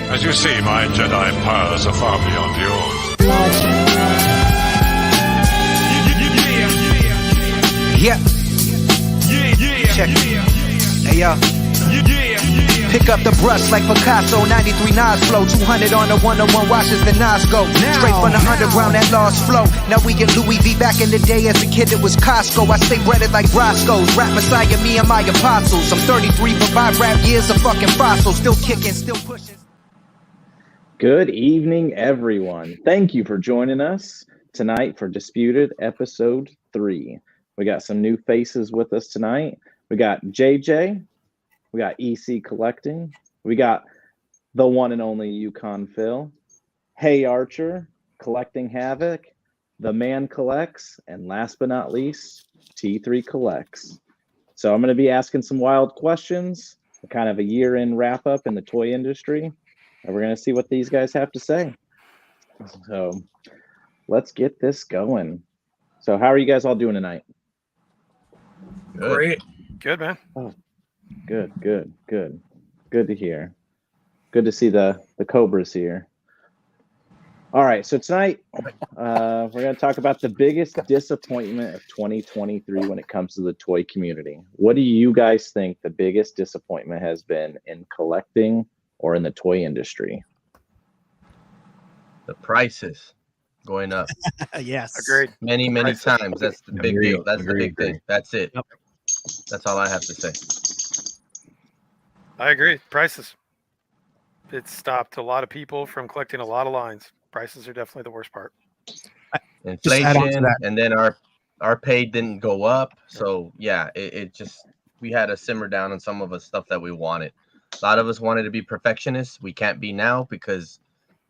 As you see, my Jedi powers are far beyond yours. Yeah. Check it. Hey, yo. Pick up the brush like Picasso, 93 Nas flow, 200 on the 101 watches the Nas go. Straight from the underground, that lost flow. Now we get Louis V. Back in the day as a kid it was Costco. I stay breaded like Roscoe's. Rap Messiah, me and my apostles. I'm 33 for 5 rap years, a fucking fossil. Still kicking, still pushing. Good evening, everyone. Thank you for joining us tonight for Disputed Episode 3. We got some new faces with us tonight. We got JJ. We got EC Collecting. We got the one and only Yukon Phil. Hey Archer, Collecting Havoc. The Man Collects. And last but not least, T3 Collects. So I'm going to be asking some wild questions, kind of a year-end wrap-up in the toy industry. And we're going to see what these guys have to say. So let's get this going. So how are you guys all doing tonight? Good. Great. Good, man. Oh, good to hear. Good to see the Cobras here. All right, so tonight we're going to talk about the biggest disappointment of 2023 when it comes to the toy community. What do you guys think the biggest disappointment has been in collecting or in the toy industry? The prices going up. Yes. Agreed. Many times. That's the big deal. That's the big thing. That's it. Yep. That's all I have to say. I agree. Prices. It stopped a lot of people from collecting a lot of lines. Prices are definitely the worst part. Inflation, and then our pay didn't go up. So yeah, it just, we had to simmer down on some of the stuff that we wanted. A lot of us wanted to be perfectionists. We can't be now because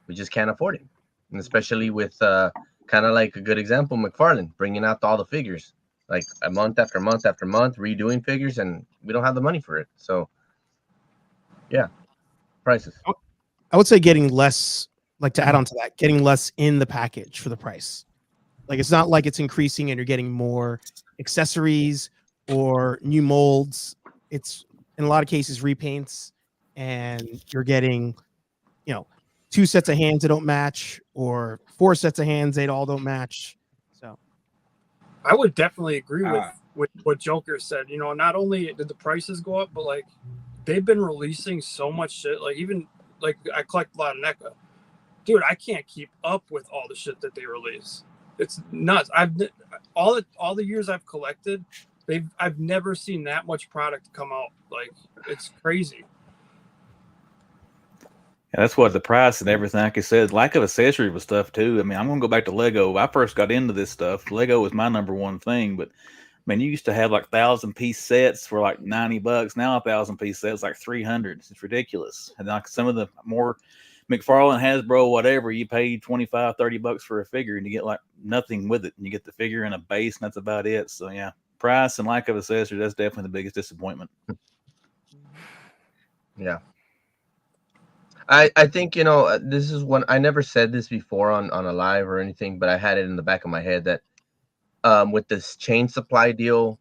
we just can't afford it. And especially with kind of like a good example, McFarlane bringing out all the figures, like a month after month after month, redoing figures, and we don't have the money for it. So yeah, prices. I would say getting less, like to add on to that, getting less in the package for the price. Like it's not like it's increasing and you're getting more accessories or new molds. It's in a lot of cases repaints, and you're getting, 2 sets of hands that don't match, or 4 sets of hands they all don't match. So I would definitely agree with what Joker said. Not only did the prices go up, but like they've been releasing so much shit. Like even like I collect a lot of NECA. Dude, I can't keep up with all the shit that they release. It's nuts. All the years I've collected, I've never seen that much product come out. Like it's crazy. Yeah, that's what the price and everything. Like I said, lack of accessory with stuff too. I mean, I'm gonna go back to Lego. I first got into this stuff. Lego was my number one thing, but I mean, you used to have like 1,000-piece sets for like $90. Now a 1,000-piece sets like $300. It's ridiculous. And like some of the more McFarlane, Hasbro, whatever, you pay $25, $30 for a figure and you get like nothing with it. And you get the figure and a base, and that's about it. So yeah, price and lack of accessories, that's definitely the biggest disappointment. Yeah. I think, this is one, I never said this before on a live or anything, but I had it in the back of my head that with this chain supply deal,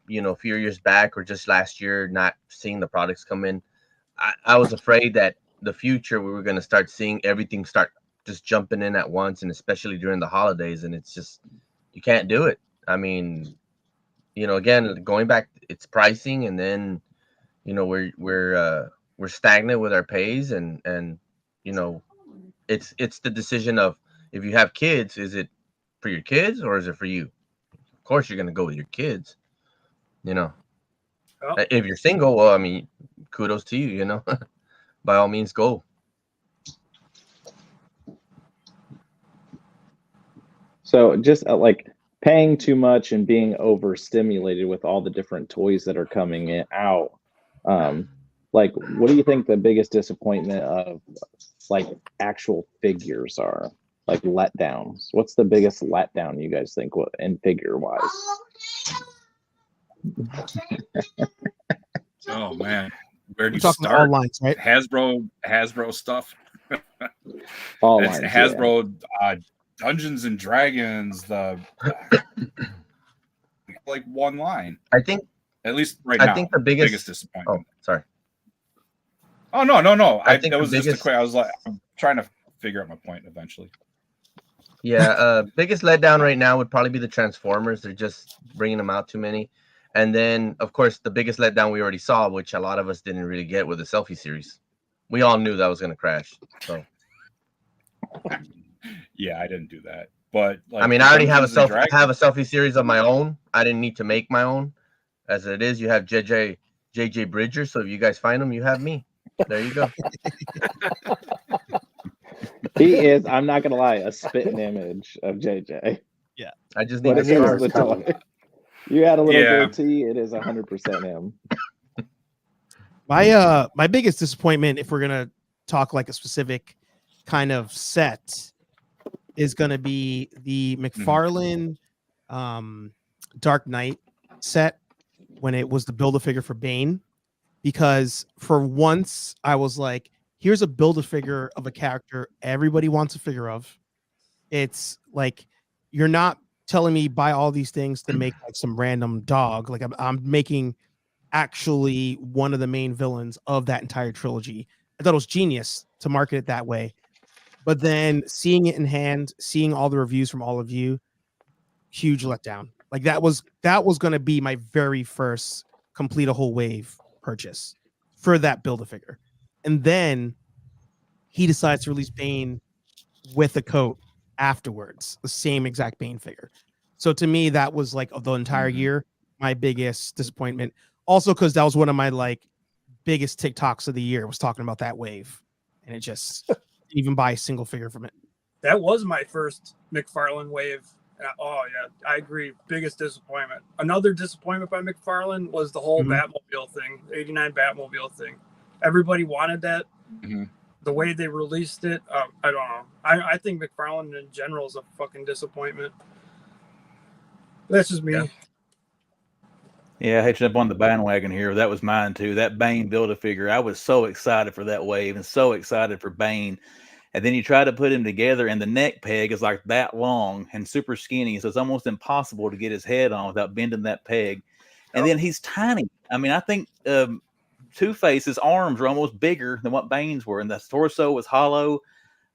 a few years back or just last year, not seeing the products come in, I was afraid that the future we were going to start seeing everything start just jumping in at once, and especially during the holidays, and it's just, you can't do it. I mean, again, going back, it's pricing, and then, we're stagnant with our pays, and it's the decision of, if you have kids, is it for your kids or is it for you? Of course you're going to go with your kids. If you're single, well, I mean, kudos to you, by all means go. So just like paying too much and being overstimulated with all the different toys that are coming out, like, what do you think the biggest disappointment of like actual figures are? Like letdowns. What's the biggest letdown you guys think in figure wise? Oh man, where do you talking start? all lines, right? Hasbro stuff. All lines, Hasbro, Dungeons and Dragons. The like one line. I think at least right now. I think the biggest disappointment. Oh, sorry. Oh no! I think that the was just a biggest- quick. I was like, I'm trying to figure out my point eventually. Yeah, biggest letdown right now would probably be the Transformers. They're just bringing them out too many. And then, of course, the biggest letdown we already saw, which a lot of us didn't really get, with the selfie series. We all knew that was going to crash. So, Yeah, I didn't do that, but like, I mean, I already have a Dungeons and selfie series of my own. I didn't need to make my own. As it is, you have JJ Bridger. So if you guys find him, you have me. There you go. He is, I'm not going to lie, a spitting image of JJ. I just need What to it is start. the toy. You had a little Yeah. goatee, it is 100% him. My biggest disappointment, if we're gonna talk like a specific kind of set, is gonna be the McFarlane Dark Knight set when it was the Build-A-Figure for Bane, because for once I was like, here's a Build-A-Figure of a character everybody wants a figure of. It's like, you're not telling me buy all these things to make like some random dog. Like I'm making actually one of the main villains of that entire trilogy. I thought it was genius to market it that way. But then seeing it in hand, seeing all the reviews from all of you, huge letdown. Like that was going to be my very first complete a whole wave purchase for that Build-A-Figure. And then he decides to release Bane with a coat afterwards, the same exact Bane figure. So to me, that was like of the entire year, my biggest disappointment. Also, because that was one of my like biggest TikToks of the year, was talking about that wave, and it just didn't even buy a single figure from it. That was my first McFarlane wave. Oh yeah, I agree. Biggest disappointment. Another disappointment by McFarlane was the whole Batmobile thing, 89 Batmobile thing. Everybody wanted that. The way they released it, I don't know. I think McFarlane in general is a fucking disappointment. That's just me. Yeah, I hate to jump on the bandwagon here. That was mine too. That Bane Build-A-Figure. I was so excited for that wave and so excited for Bane. And then you try to put him together, and the neck peg is like that long and super skinny. So it's almost impossible to get his head on without bending that peg. And then he's tiny. I mean, I think Two-Face's arms are almost bigger than what Bane's were, and the torso was hollow.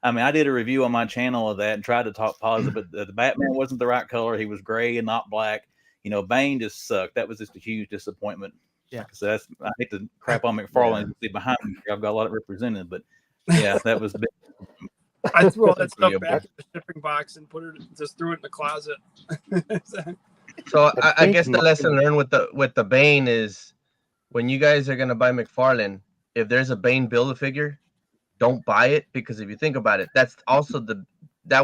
I mean, I did a review on my channel of that and tried to talk positive, but the Batman wasn't the right color. He was gray and not black. You know, Bane just sucked. That was just a huge disappointment. Yeah. So I hate to crap on McFarlane. See behind me, I've got a lot of represented, but yeah, that was big. I threw all that stuff back in the shipping box and just threw it in the closet. So I guess the lesson learned with the Bane is, when you guys are gonna buy McFarlane, if there's a Bane Build-A-Figure, don't buy it, because if you think about it, that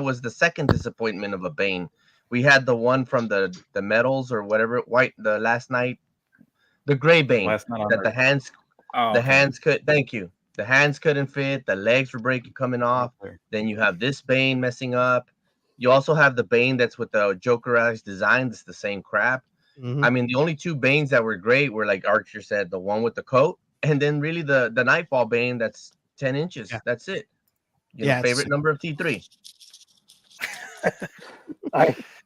was the second disappointment of a Bane. We had the one from the metals or whatever, the last night, the gray Bane, that the hands could. Thank you. The hands couldn't fit. The legs were coming off. Then you have this Bane messing up. You also have the Bane that's with the Jokerized design. That's the same crap. I mean, the only two Banes that were great were, like Archer said, the one with the coat, and then really the Nightfall Bane that's 10 inches. Yeah. That's it. Favorite number of T3.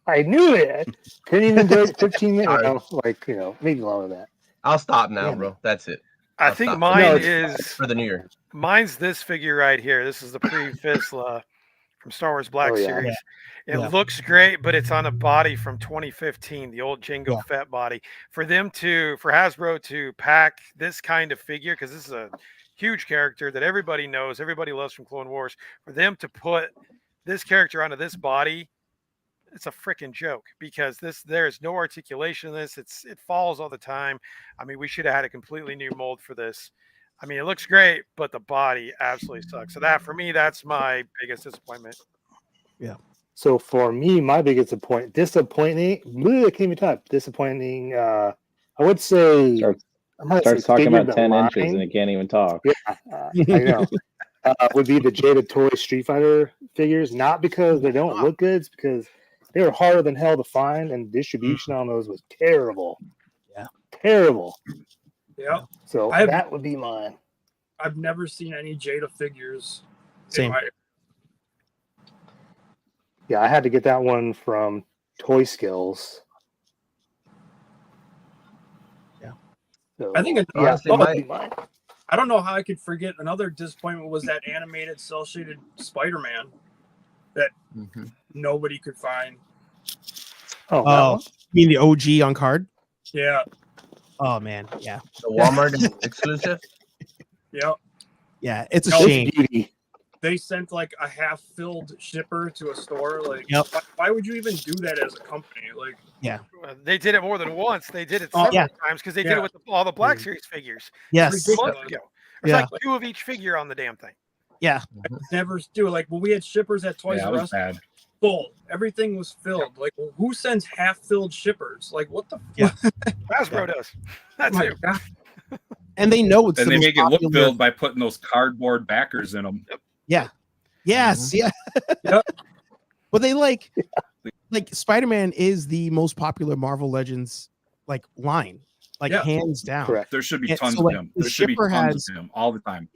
I knew it. Couldn't even do it 15 minutes. Maybe longer than that. I'll stop now, bro. That's it. I think mine is for the new year. Mine's this figure right here. This is the pre-Fisla from Star Wars Black Series. Yeah. It looks great, but it's on a body from 2015, the old Jango Fett body. For Hasbro to pack this kind of figure, because this is a huge character that everybody knows, everybody loves from Clone Wars, for them to put this character onto this body, it's a freaking joke, because there is no articulation in this. It falls all the time. I mean, we should have had a completely new mold for this. I mean, it looks great, but the body absolutely sucks. So for me, that's my biggest disappointment. Yeah. So for me, my biggest disappointing. I would say. Starts talking about 10 inches and he can't even talk. Yeah, I know. Would be the Jada Toy Street Fighter figures, not because they don't look good, it's because they were harder than hell to find, and distribution on those was terrible. Yeah. Terrible. Yeah. So that would be mine. I've never seen any Jada figures. Same. Yeah, I had to get that one from Toy Skills. Yeah. So, I think honestly, I don't know how I could forget another disappointment was that animated cell shaded Spider-Man that nobody could find. Oh, that one? You mean the OG on card? Yeah. Oh man, yeah. The Walmart exclusive. Yep. Yeah, it's a No, shame. Beauty. They sent like a half-filled shipper to a store. Like, Yep. why would you even do that as a company? Like, Yeah. They did it more than once. They did it Oh, several yeah. times because they did it with all the Black Series figures. Yes. A month ago. There's Yeah. like 2 of each figure on the damn thing. Yeah. never do it. Like when we had shippers at Toys Yeah, R that was Us, bad. full. Everything was filled. Like, who sends half-filled shippers? Like, what the? Yeah. Hasbro does. That's my it. God. And they know it's And the they most make it look popular- filled by putting those cardboard backers in them. Yeah. Yes. Yeah. Yep. But they like Spider-Man is the most popular Marvel Legends like line, like Yeah. hands down. Correct. There should be Yeah, tons so, of like, him. the There should be shipper tons has- of him all the time.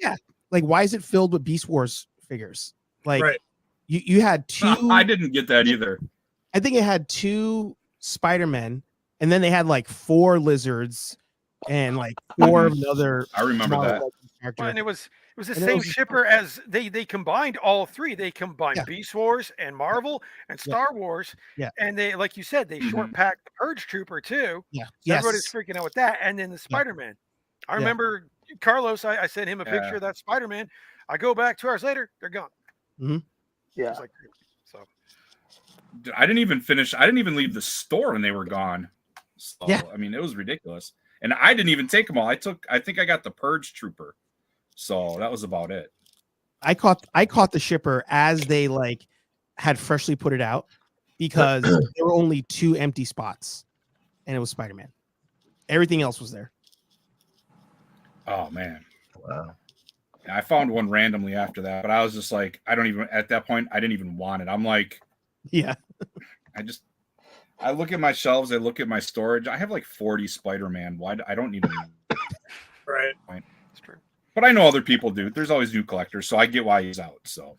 Like, why is it filled with Beast Wars figures? Like, Right. you had two. I didn't get that either. I think it had 2 Spider-Men, and then they had like 4 lizards and like 4 of another. I remember Marvel that. Legends character. Well, and it was the And it same was- shipper as they combined all 3. They combined Yeah. Beast Wars and Marvel and Star Wars. Yeah. And they, like you said, they short packed the Purge Trooper too. Yeah. So Yes. everybody's freaking out with that. And then the Spider-Man. I remember Carlos, I sent him a Yeah. picture of that Spider-Man. I go back 2 hours later, they're gone. I Yeah. was like, so Dude, I didn't even leave the store and they were gone. So, Yeah. I mean, it was ridiculous. And I didn't even take them all. I think I got the Purge Trooper. So that was about it. I caught the shipper as they like had freshly put it out because there were only 2 empty spots, and it was Spider-Man. Everything else was there. Oh man. Wow. I found one randomly after that, but I was just like, at that point, I didn't even want it. I'm like, Yeah. I look at my shelves, I look at my storage. I have like 40 Spider-Man. Why? I don't need them. Right. it's true. But I know other people do. There's always new collectors, so I get why he's out. So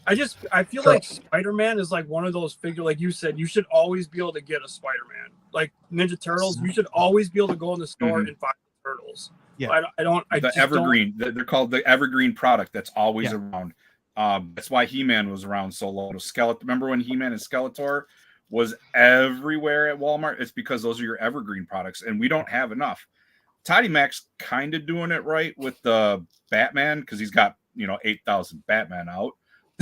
I feel like Spider-Man is like one of those figures, like you said, you should always be able to get a Spider-Man. Like Ninja Turtles, you should always be able to go in the store and find the Turtles. Yeah. I the just evergreen, they're called the evergreen product that's always around. That's why He-Man was around so long. Remember when He-Man and Skeletor was everywhere at Walmart? It's because those are your evergreen products, and we don't have enough. Toddy Mac's kind of doing it right with the Batman because he's got 8,000 Batman out.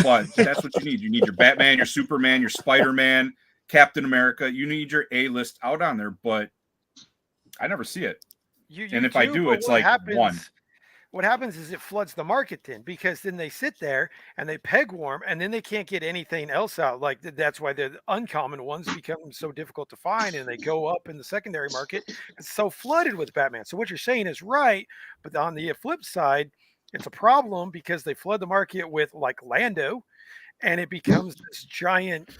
But that's what you need. You need your Batman, your Superman, your Spider-Man, Captain America. You need your A-list out on there, but I never see it. And if I do, but it's what like one. What happens is it floods the market then, because then they sit there and they peg warm and then they can't get anything else out. Like that's why the uncommon ones become so difficult to find and they go up in the secondary market. It's so flooded with Batman. So what you're saying is right, but on the flip side, it's a problem because they flood the market with like Lando, and it becomes this giant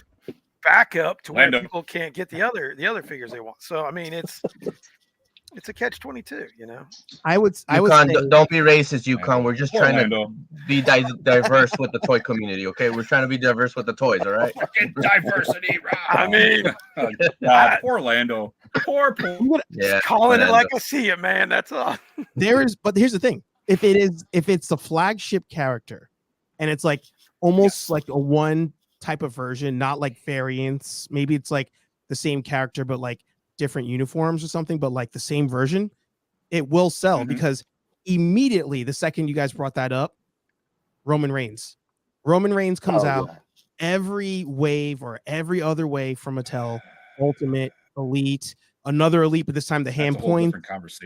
backup to where people can't get the other figures they want. So I mean, it's a catch-22, I would say, don't be racist, Yukon. We're just trying to be diverse with the toy community, okay? We're trying to be diverse with the toys, all right? Fucking diversity, Rob. I mean, poor Lando. Poor. Yeah, calling it like I see it, man. That's all. But here's the thing: if it's a flagship character, and it's like almost like a one type of version, not like variants. Maybe it's like the same character, but like different uniforms or something, but like the same version, it will sell because immediately the second you guys brought that up, Roman Reigns comes out every wave or every other wave from Mattel, Ultimate, Elite, another Elite, but this time the hand point,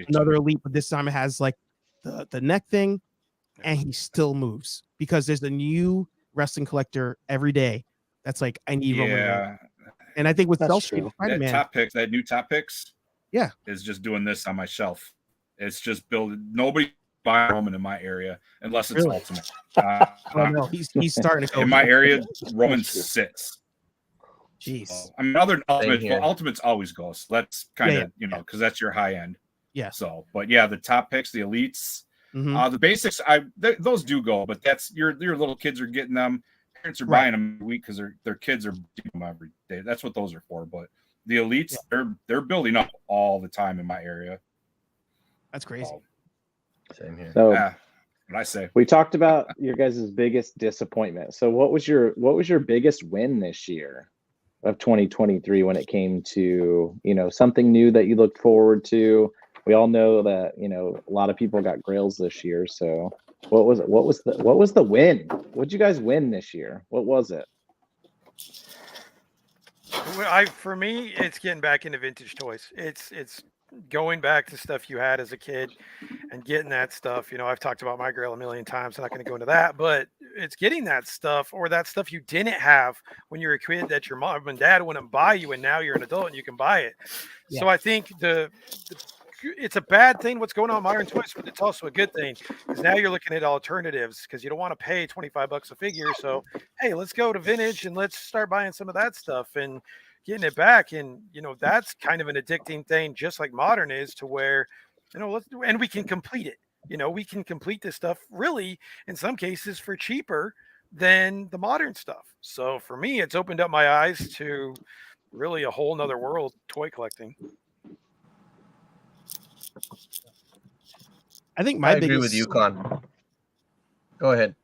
another Elite, but this time it has like the neck thing, and he still moves because there's a new wrestling collector every day that's like, I need Roman Reigns. And I think with Cell Street Spider-Man, that new top picks, is just doing this on my shelf. It's just building. Nobody buy Roman in my area unless it's Ultimate. Oh no, he's starting to go in my area. Roman sits. Jeez. I mean, other Ultimates always goes. That's kind of because that's your high end. Yeah. So, but yeah, the top picks, the elites, the basics, those do go. But that's your little kids are getting them. Parents are buying them every week because their kids are doing them every day. That's what those are for. But the elites, they're building up all the time in my area. That's crazy. Same here. So what I say. we talked about your guys' biggest disappointment. So what was your biggest win this year of 2023 when it came to, something new that you looked forward to? We all know that, a lot of people got grails this year. So what was the win? What'd you guys win this year? What was it? For me, it's getting back into vintage toys. It's going back to stuff you had as a kid and getting that stuff. I've talked about my grail a million times. I'm not going to go into that, but it's getting that stuff, or that stuff you didn't have when you were a kid that your mom and dad wouldn't buy you, and now you're an adult and you can buy it. Yeah. So I think it's a bad thing what's going on in modern toys, but it's also a good thing, because now you're looking at alternatives, because you don't want to pay $25 a figure. So hey, let's go to vintage and let's start buying some of that stuff and getting it back. And that's kind of an addicting thing, just like modern is, to where and we can complete it. We can complete this stuff really in some cases for cheaper than the modern stuff. So for me, it's opened up my eyes to really a whole nother world, toy collecting. I think I agree with you, Con. Go ahead.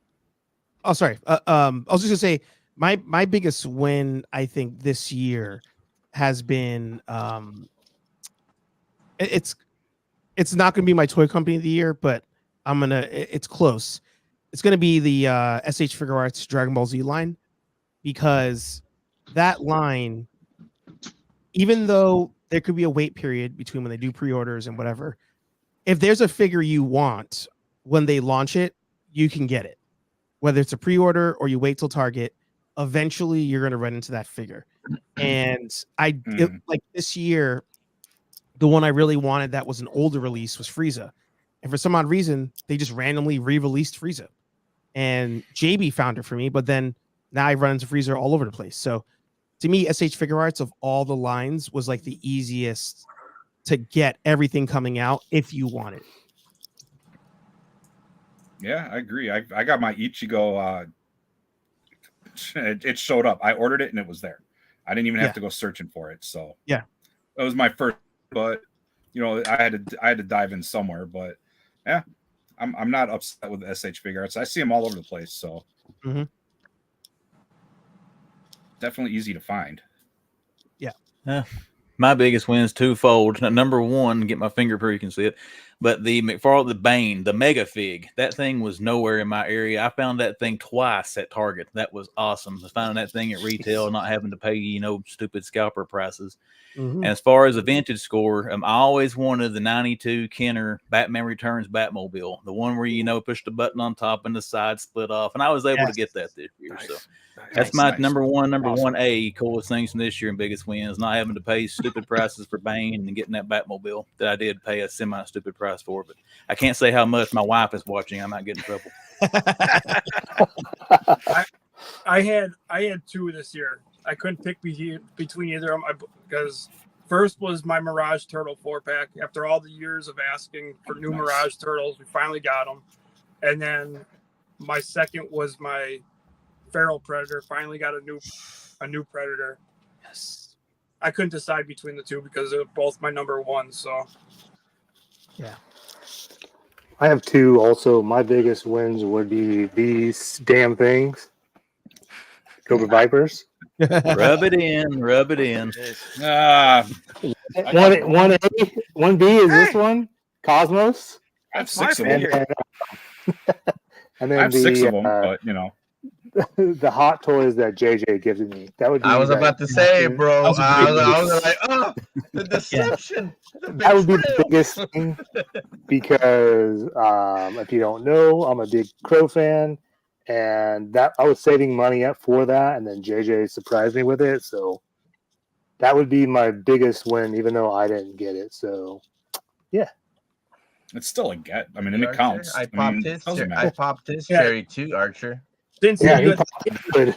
Oh, sorry. I was just gonna say my biggest win, I think, this year has been it's not gonna be my toy company of the year, but it's close. It's gonna be the SH Figure Arts Dragon Ball Z line, because that line, even though there could be a wait period between when they do pre-orders and whatever, if there's a figure you want when they launch it, you can get it. Whether it's a pre-order or you wait till Target, eventually you're going to run into that figure. And like this year, the one I really wanted that was an older release was Frieza. And for some odd reason, they just randomly re-released Frieza. And JB found it for me, but then now I run into Frieza all over the place. So to me, SH Figure Arts of all the lines was like the easiest to get everything coming out if you want it. Yeah, I agree. I got my Ichigo. It showed up. I ordered it and it was there. I didn't even have to go searching for it. So yeah, that was my first. But I had to dive in somewhere. But yeah, I'm not upset with SH Figure Arts. I see them all over the place. So definitely easy to find. Yeah. My biggest win is twofold. Number one, get my finger where you can see it, but the McFarlane, the Bane, the Mega Fig, that thing was nowhere in my area. I found that thing twice at Target. That was awesome. Finding that thing at retail, not having to pay, stupid scalper prices. And as far as a vintage score, I always wanted the 92 Kenner Batman Returns Batmobile, the one where, push the button on top and the side split off. And I was able to get that this year. Nice. So that's my number one coolest things from this year and biggest wins, not having to pay stupid prices for Bane and getting that Batmobile that I did pay a semi-stupid price for. But I can't say how much. My wife is watching. I might get in trouble. I had two this year. I couldn't pick between either of them because first was my Mirage Turtle 4-pack. After all the years of asking for new Mirage Turtles, we finally got them. And then my second was my Feral Predator. Finally got a new Predator. Yes. I couldn't decide between the two because they're both my number one. So yeah. I have two also. My biggest wins would be these damn things. Cobra Vipers. Rub it in. One A, 1B is this one. Cosmos. I have 6 of them. And then I have 6 of them, but the hot toys that JJ gives me. That would be. I was about to say, bro. I was like, oh, the deception. That would be the biggest thing because if you don't know, I'm a big Crow fan. And that I was saving money up for that, and then JJ surprised me with it. So that would be my biggest win, even though I didn't get it. So yeah, it's still a get. I mean, and it counts. I popped his cherry too, Archer. Didn't see you good.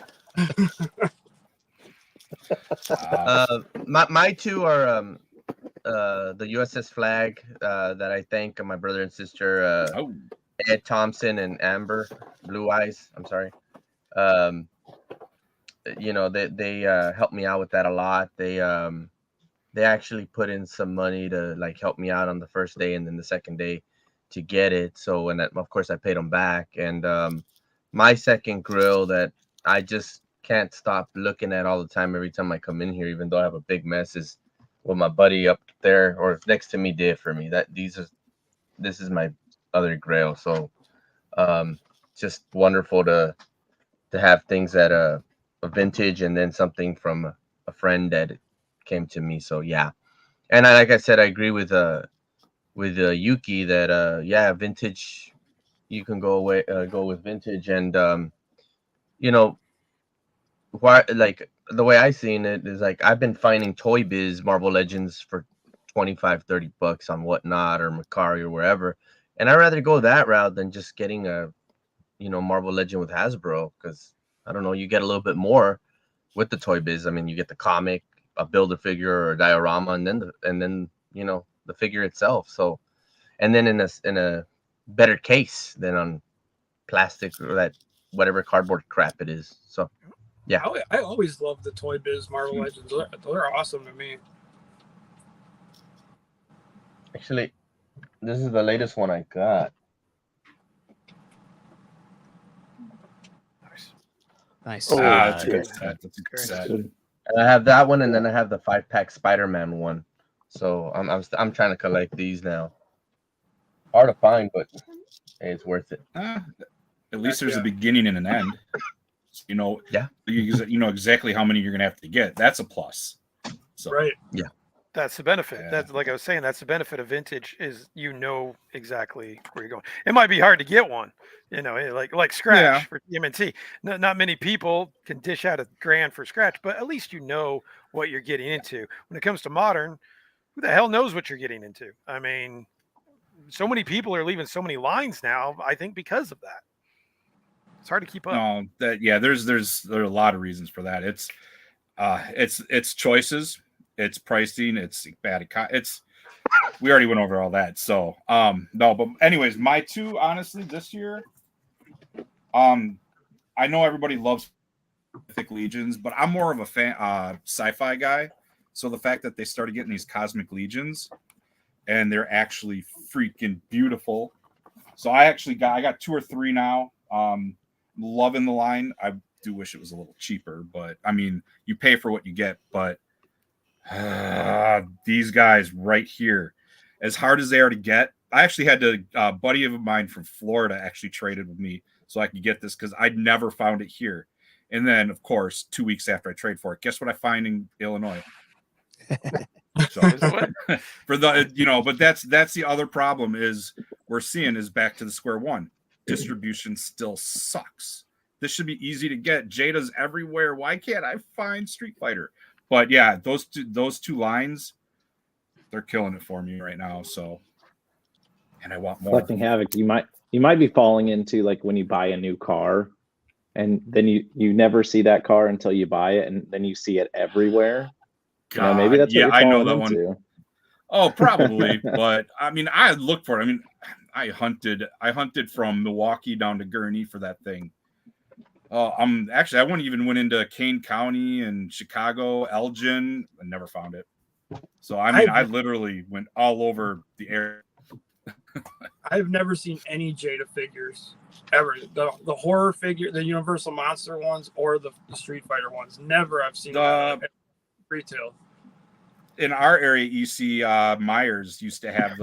My two are the USS Flag that I thank my brother and sister Ed Thompson and Amber Blue Eyes. I'm sorry. They helped me out with that a lot. They actually put in some money to like help me out on the first day and then the second day to get it. So, and that, of course, I paid them back. And my second grill that I just can't stop looking at all the time every time I come in here, even though I have a big mess, is what my buddy up there or next to me did for me. This is my other grill. So just wonderful to have things at a vintage and then something from a friend that came to me. So yeah. And like I said, I agree with Yuki that yeah, vintage, you can go with vintage. And you know, why, like the way I seen it is like I've been finding Toy Biz Marvel Legends for 25-30 bucks on Whatnot or Mercari or wherever, and I'd rather go that route than just getting a Marvel Legend with Hasbro, because I don't know, you get a little bit more with the Toy Biz. I mean, you get the comic, a builder figure or a diorama, and then the figure itself. So, and then in a better case than on plastic or that whatever cardboard crap it is. So yeah, I always loved the Toy Biz Marvel Legends. They're awesome to me. actually, this is the latest one I got. Nice. Oh, That's a good set. That's a good set. And I have that one, and then I have the 5-pack Spider-Man one. So I'm trying to collect these now. Hard to find, but hey, it's worth it. At least there's a beginning and an end. Yeah. You know exactly how many you're gonna have to get. That's a plus. So Right. Yeah. That's the benefit. Yeah. That's, like I was saying, that's the benefit of vintage, is exactly where you're going. It might be hard to get one, like scratch for TMNT. Not many people can dish out $1,000 for scratch, but at least you know what you're getting into. When it comes to modern, who the hell knows what you're getting into? I mean, so many people are leaving so many lines now, I think, because of that. It's hard to keep up. No, there are a lot of reasons for that. It's choices, it's pricing, it's bad. We already went over all that. So no, but anyways, my two, honestly, this year, I know everybody loves Mythic Legions, but I'm more of a fan, sci-fi guy. So the fact that they started getting these Cosmic Legions and they're actually freaking beautiful. So I got 2 or 3 now. Loving the line. I do wish it was a little cheaper, but I mean, you pay for what you get. But these guys right here, as hard as they are to get, I actually had a buddy of mine from Florida actually traded with me so I could get this because I'd never found it here. And then, of course, 2 weeks after I trade for it, guess what I find in Illinois? So for the but that's the other problem is we're seeing is back to the square one. Distribution still sucks. This should be easy to get. Jada's everywhere. Why can't I find Street Fighter? But yeah, those two lines, they're killing it for me right now. So, and I want more. Collecting Havoc, you might be falling into like when you buy a new car, and then you never see that car until you buy it, and then you see it everywhere. God, maybe that's what you're I know falling that into. one. Oh, probably. But I mean, I looked for it. I mean, I hunted from Milwaukee down to Gurnee for that thing. I went into Kane County and Chicago, Elgin, and never found it. So I mean, I literally went all over the area. I've never seen any Jada figures ever. The horror figure, the Universal Monster ones, or the Street Fighter ones. Never I've seen them at retail. In our area, EC Myers used to have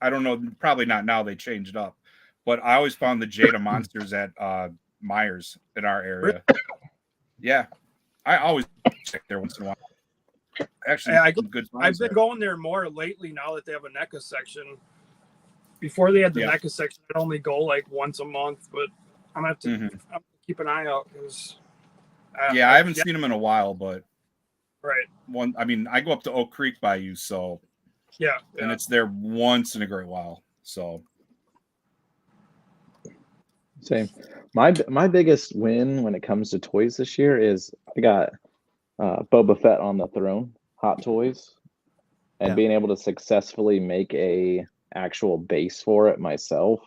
I don't know, probably not now. They changed up, but I always found the Jada monsters at Myers in our area. Yeah, I always check there once in a while. Actually, I've been going there more lately now that they have a NECA section. Before they had the NECA section, I'd only go like once a month, but I'm gonna have to keep an eye out because. I haven't seen them in a while, but. Right. I go up to Oak Creek by you, so and it's there once in a great while. So same. My biggest win when it comes to toys this year is I got Boba Fett on the Throne, Hot Toys, and being able to successfully make a actual base for it myself,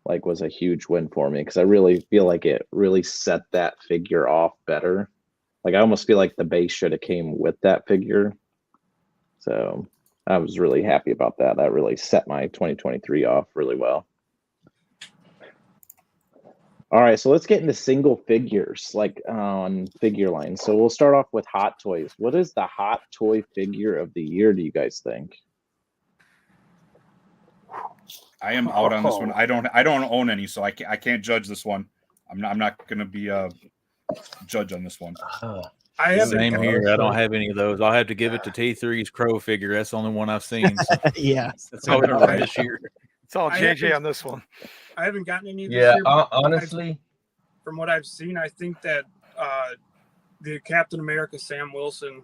like, was a huge win for me because I really feel like it really set that figure off better. Like, I almost feel like the base should have came with that figure. So I was really happy about that. That really set my 2023 off really well. All right, so let's get into single figures, like on figure lines. So we'll start off with Hot Toys. What is the Hot Toy figure of the year, do you guys think? I am out on this one. I don't own any, so I can't judge this one. I'm not going to be a judge on this one. I haven't. Same here. I don't have any of those. I'll have to give it to T3's Crow figure. That's the only one I've seen. So. Yeah, That's all we're doing this year. It's all JJ on this one. I haven't gotten any this Yeah, year. honestly, From what I've seen, I think that the Captain America Sam Wilson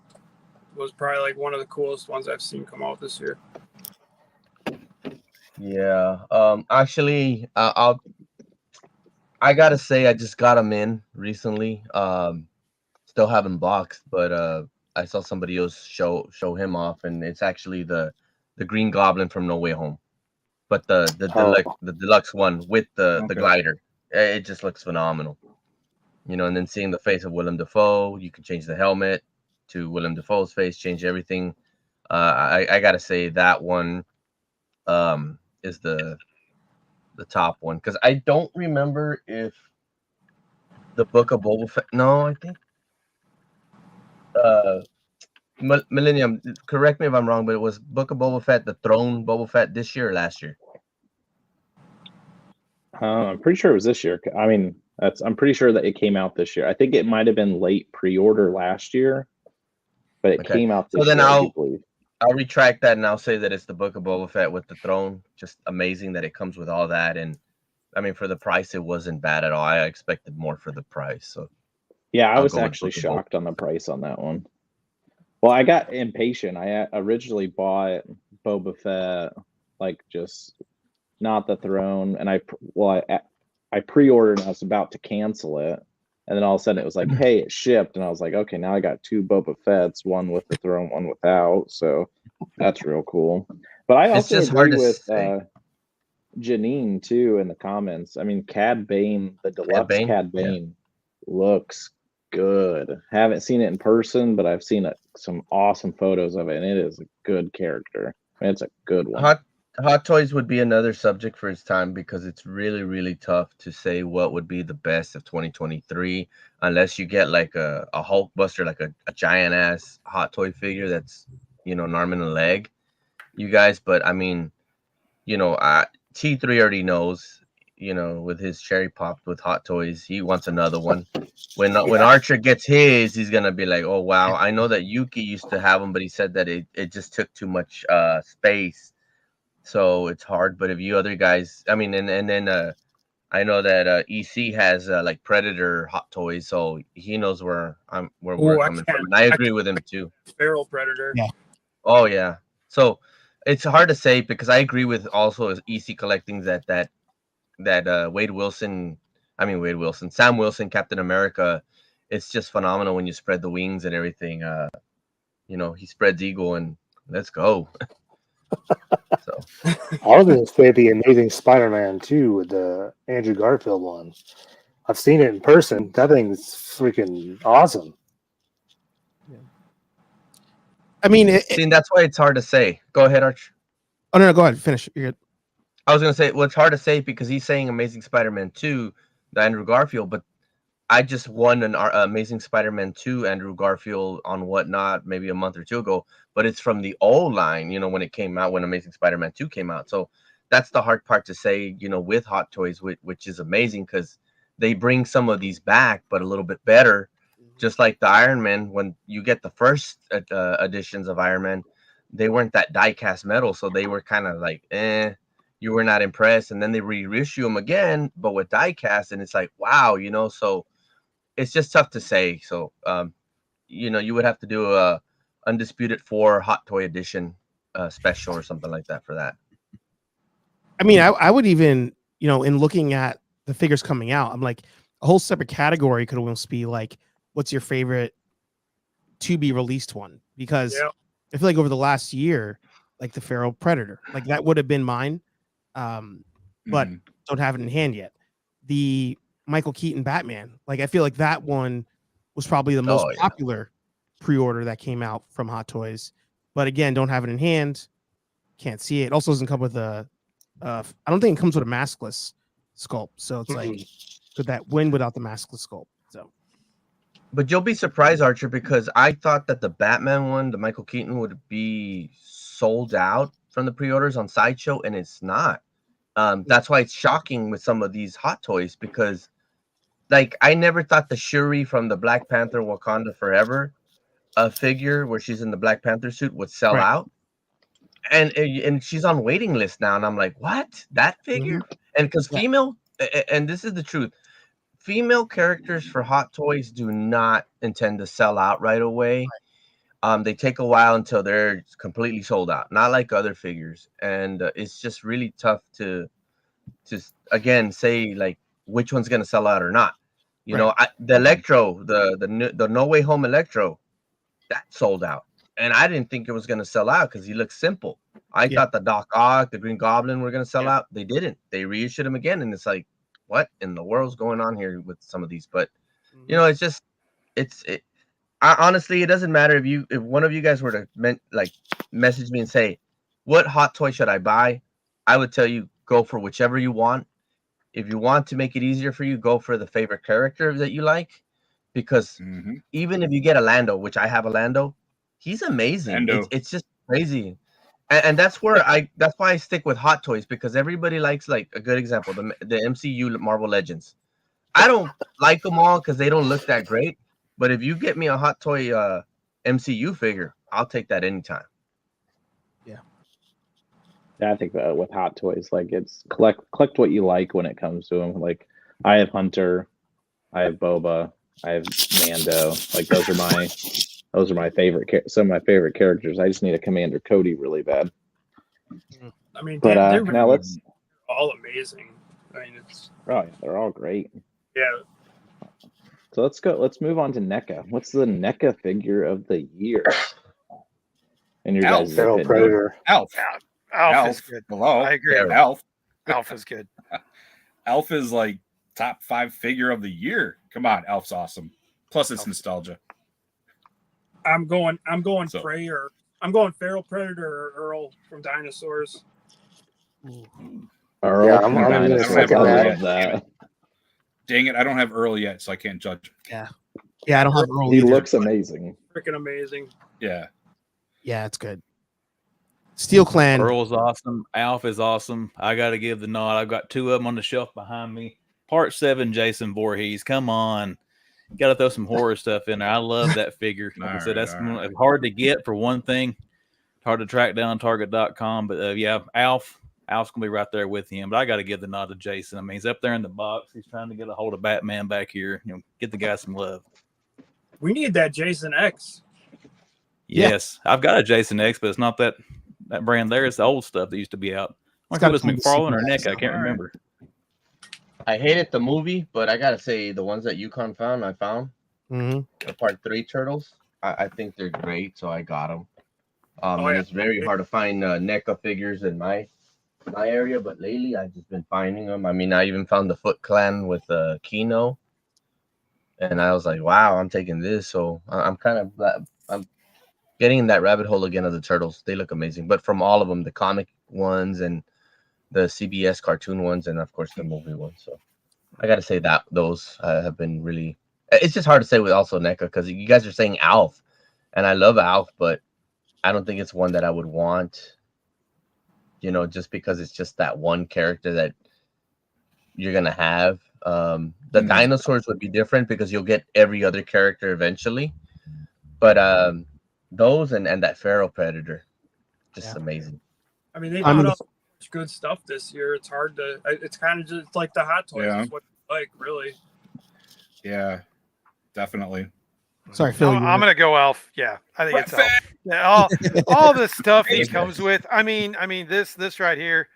was probably like one of the coolest ones I've seen come out this year. yeah. Actually, I gotta say I just got him in recently. Still haven't boxed, but I saw somebody else show him off, and it's actually the Green Goblin from No Way Home, but the deluxe one with the glider. It just looks phenomenal, you know. And then seeing the face of Willem Dafoe, you can change the helmet to Willem Dafoe's face, change everything. I gotta say that one is the top one, because I don't remember if the Book of Boba Fett. No, I think Millennium. Correct me if I'm wrong, but it was Book of Boba Fett, the Throne Boba Fett, this year or last year? I'm pretty sure it was this year. I mean, I'm pretty sure that it came out this year. I think it might have been late pre-order last year, but it came out this year. So then I'll retract that, and I'll say that it's the Book of Boba Fett with the throne. Just amazing that it comes with all that. And I mean, for the price, it wasn't bad at all. I expected more for the price. So yeah, I was actually shocked on the price on that one. Well, I got impatient. I originally bought Boba Fett, like just not the throne, and I pre-ordered and I was about to cancel it, and then all of a sudden it was like, hey, it shipped, and I was like, okay, now I got two Boba Fetts, one with the throne, one without, so that's real cool. But I also agree with Janine too in the comments. I mean, Cad Bane, the deluxe Cad Bane, looks good. Haven't seen it in person, but I've seen some awesome photos of it, and it is a good character. I mean, it's a good one. Hot Toys would be another subject for its time, because it's really, really tough to say what would be the best of 2023 unless you get like a Hulkbuster, like a giant ass Hot Toy figure that's, you know, an arm and a leg, you guys. But I mean, you know, T3 already knows, you know, with his cherry popped with Hot Toys, he wants another one. When Archer gets his, he's gonna be like, oh wow. I know that Yuki used to have them, but he said that it just took too much space. So it's hard. But if you other guys, I mean, and then I know that EC has like Predator Hot Toys, so he knows where we're coming from. And I agree with him too. Feral Predator. Yeah. Oh yeah. So it's hard to say, because I agree with also EC collecting that Sam Wilson, Captain America. It's just phenomenal when you spread the wings and everything. You know, he spreads eagle, and let's go. So I was going to say the Amazing Spider-Man 2 with the Andrew Garfield one. I've seen it in person. That thing's freaking awesome. I mean, see, that's why it's hard to say. Go ahead, Arch. Oh no, go ahead. Finish. You're good. I was going to say, well, it's hard to say because he's saying Amazing Spider-Man 2, the Andrew Garfield, but I just won an Amazing Spider-Man 2 Andrew Garfield on Whatnot maybe a month or two ago, but it's from the old line, you know, when it came out, when Amazing Spider-Man 2 came out. So that's the hard part to say, you know, with Hot Toys, which is amazing because they bring some of these back, but a little bit better. Just like the Iron Man, when you get the first editions of Iron Man, they weren't that die-cast metal, so they were kind of like, you were not impressed. And then they reissue them again, but with die-cast, and it's like, wow, you know, so it's just tough to say. So, you know, you would have to do a Undisputed 4 Hot Toy Edition special or something like that for that. I mean, I would even, you know, in looking at the figures coming out, I'm like, a whole separate category could almost be like, what's your favorite to be released one? Because I feel like over the last year, like the Feral Predator, like that would have been mine, but don't have it in hand yet. The Michael Keaton Batman, like I feel like that one was probably the most popular pre-order that came out from Hot Toys, but again, don't have it in hand. can't see it. It also doesn't come with a. I don't think it comes with a maskless sculpt. So it's like, could that win without the maskless sculpt? So. But you'll be surprised, Archer, because I thought that the Batman one, the Michael Keaton, would be sold out from the pre-orders on Sideshow, and it's not. That's why it's shocking with some of these Hot Toys, because like I never thought the Shuri from the Black Panther Wakanda Forever figure where she's in the Black Panther suit would sell out. And she's on waiting list now, and I'm like, what? That figure? And because female, and this is the truth, female characters for Hot Toys do not intend to sell out right away. They take a while until they're completely sold out, not like other figures. And it's just really tough to again say like which one's gonna sell out or not. You know, the Electro, the No Way Home Electro, that sold out, and I didn't think it was gonna sell out because he looks simple. I thought the Doc Ock, the Green Goblin were gonna sell out. They didn't. They reissued them again, and it's like, what in the world's going on here with some of these? But you know, it's just honestly, it doesn't matter if one of you guys were to message me and say, what Hot Toy should I buy? I would tell you, go for whichever you want. If you want to make it easier for you, go for the favorite character that you like, because even if you get a Lando, which I have a Lando, he's amazing. It's just crazy. And that's why I stick with Hot Toys, because everybody likes, like a good example, the MCU Marvel Legends. I don't like them all because they don't look that great. But if you get me a Hot Toy MCU figure, I'll take that anytime. Yeah, I think with Hot Toys, like it's collect what you like when it comes to them. Like I have Hunter, I have Boba, I have Mando. Like those are my favorite. Some of my favorite characters. I just need a Commander Cody really bad. I mean, but they're now let's all amazing. I mean, it's they're all great. Yeah. So let's move on to NECA. What's the NECA figure of the year? In your guys' Feral opinion? Predator. Alf is good. Hello. I agree. Alf is good. Alf is like top 5 figure of the year. Come on, Alf's awesome. Plus it's nostalgia. I'm going Frey, I'm going Feral Predator or Earl from Dinosaurs. Earl, yeah, I'm going to second that. Dang it, I don't have Earl yet, so I can't judge. Yeah, I don't have Earl. He either. looks amazing. Freaking amazing. Yeah, it's good. Steel Clan. Earl's awesome. Alf is awesome. I got to give the nod. I've got 2 of them on the shelf behind me. Part 7, Jason Voorhees. Come on. You got to throw some horror stuff in there. I love that figure. Like I said, that's hard to get for one thing. Hard to track down on Target.com. But yeah, Alf's going to be right there with him. But I got to give the nod to Jason. I mean, he's up there in the box. He's trying to get a hold of Batman back here. You know, get the guy some love. We need that Jason X. Yes. I've got a Jason X, but it's not that brand there. It's the old stuff that used to be out. I think it was McFarlane or Nick. I can't remember. I hated the movie, but I gotta say the ones that Yukon found, the Part 3 turtles. I think they're great, so I got them. And it's very hard to find NECA figures in my area, but lately I've just been finding them. I mean, I even found the Foot Clan with Kino, and I was like, wow, I'm taking this. So I'm getting in that rabbit hole again of the turtles. They look amazing, but from all of them, the comic ones and the CBS cartoon ones, and of course the movie ones. So I got to say that those have been really. It's just hard to say with also NECA because you guys are saying Alf, and I love Alf, but I don't think it's one that I would want. You know, just because it's just that one character that you're gonna have. The dinosaurs would be different because you'll get every other character eventually, but those and that Feral Predator, just amazing. I mean, they put out good stuff this year. It's hard to. It's kind of just like the Hot Toys. Yeah. Is what you like, really. Yeah, definitely. Sorry, Phil. I'm gonna go Alf. Yeah, I think it's Alf. Yeah, all the stuff he comes with. I mean, this right here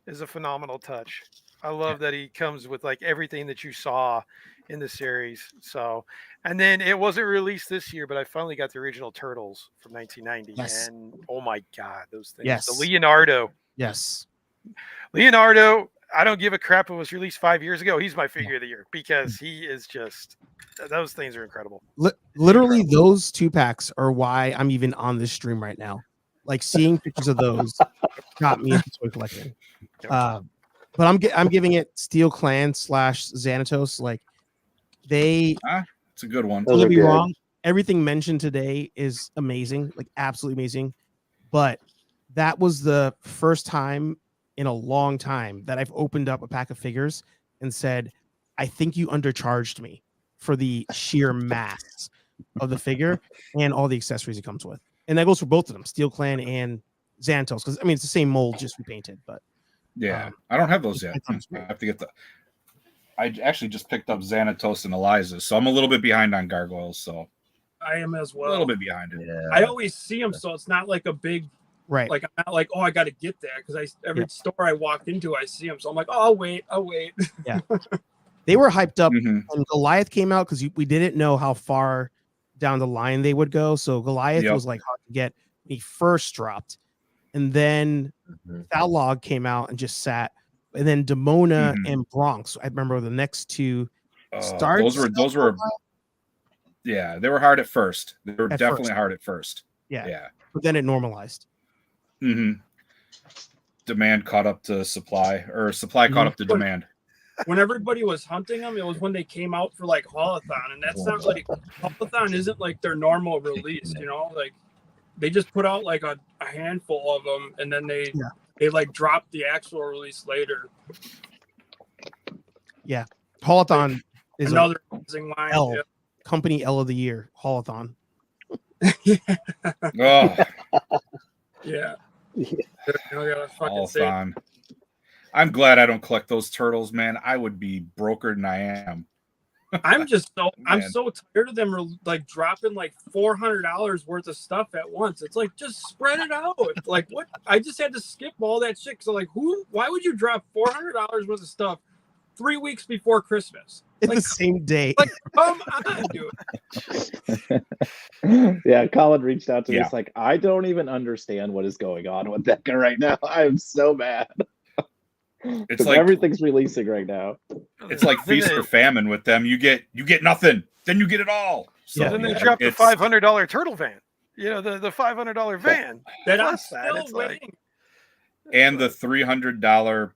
is a phenomenal touch. I love that he comes with like everything that you saw in the series. So, and then it wasn't released this year, but I finally got the original Turtles from 1990, and oh my god, those things! Yes. The Leonardo. Yes. Leonardo. I don't give a crap. It was released 5 years ago. He's my figure of the year because he is just. Those things are incredible. Literally, those 2 packs are why I'm even on this stream right now. Like seeing pictures of those got me into toy collecting. But I'm giving it Steel Clan / Xanatos. Like it's a good one. Don't get me wrong. Everything mentioned today is amazing, like absolutely amazing. But that was the first time in a long time that I've opened up a pack of figures and said, I think you undercharged me for the sheer mass of the figure and all the accessories it comes with. And that goes for both of them, Steel Clan and Xanatos. Because I mean, it's the same mold, just repainted. But yeah, I don't have those yet. I have to get the. I actually just picked up Xanatos and Eliza, so I'm a little bit behind on gargoyles. So I am as well. A little bit behind it. Yeah. I always see them, so it's not like a big. Right. Like I'm not like, oh, I got to get that because every store I walk into, I see them. So I'm like, oh, I'll wait. Yeah. They were hyped up when Goliath came out because we didn't know how far down the line they would go. So Goliath was like hard to get when he first dropped. And then Thalog came out and just sat. And then Demona and Bronx. I remember the next two starts. Those were yeah, they were hard at first. They were definitely hard at first. Yeah. But then it normalized. Demand caught up to supply, or supply caught up to demand. When everybody was hunting them, it was when they came out for like Haulathon, and that's not like Haulathon isn't like their normal release, you know. Like they just put out like a handful of them, and then they like dropped the actual release later. Yeah, Haulathon is another amazing line. L company L of the year. Haulathon. Yeah. Haulathon. I'm glad I don't collect those turtles, man. I would be brokered than I am. I'm so tired of them like dropping like $400 worth of stuff at once. It's like just spread it out. Like what? I just had to skip all that shit. So like, why would you drop $400 worth of stuff 3 weeks before Christmas? Like the same day. Like, come on, dude. Yeah, Colin reached out to me. It's like, I don't even understand what is going on with that guy right now. I am so mad. It's like everything's releasing right now. It's like feast or famine with them. You get nothing, then you get it all. So then they dropped the $500 turtle van. You know, the $500 van. That's like, and the $300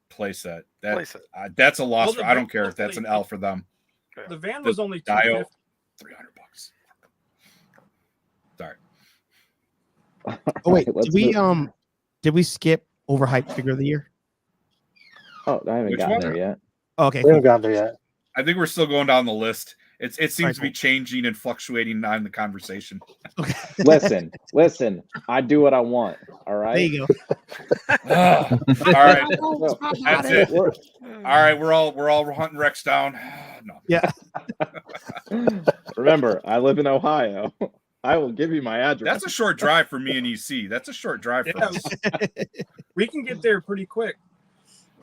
playset. That's a loss. I don't care if that's an L for them. The van was only $300. Sorry. Oh wait, did we skip overhyped figure of the year? Oh, I haven't gotten there yet. Okay, we haven't gotten there yet. I think we're still going down the list. It seems to be changing and fluctuating on the conversation. Okay. Listen. I do what I want. All right. There you go. All right. That's it. All right. We're all hunting Rex down. No. Yeah. Remember, I live in Ohio. I will give you my address. That's a short drive for me and EC. That's a short drive for us. We can get there pretty quick.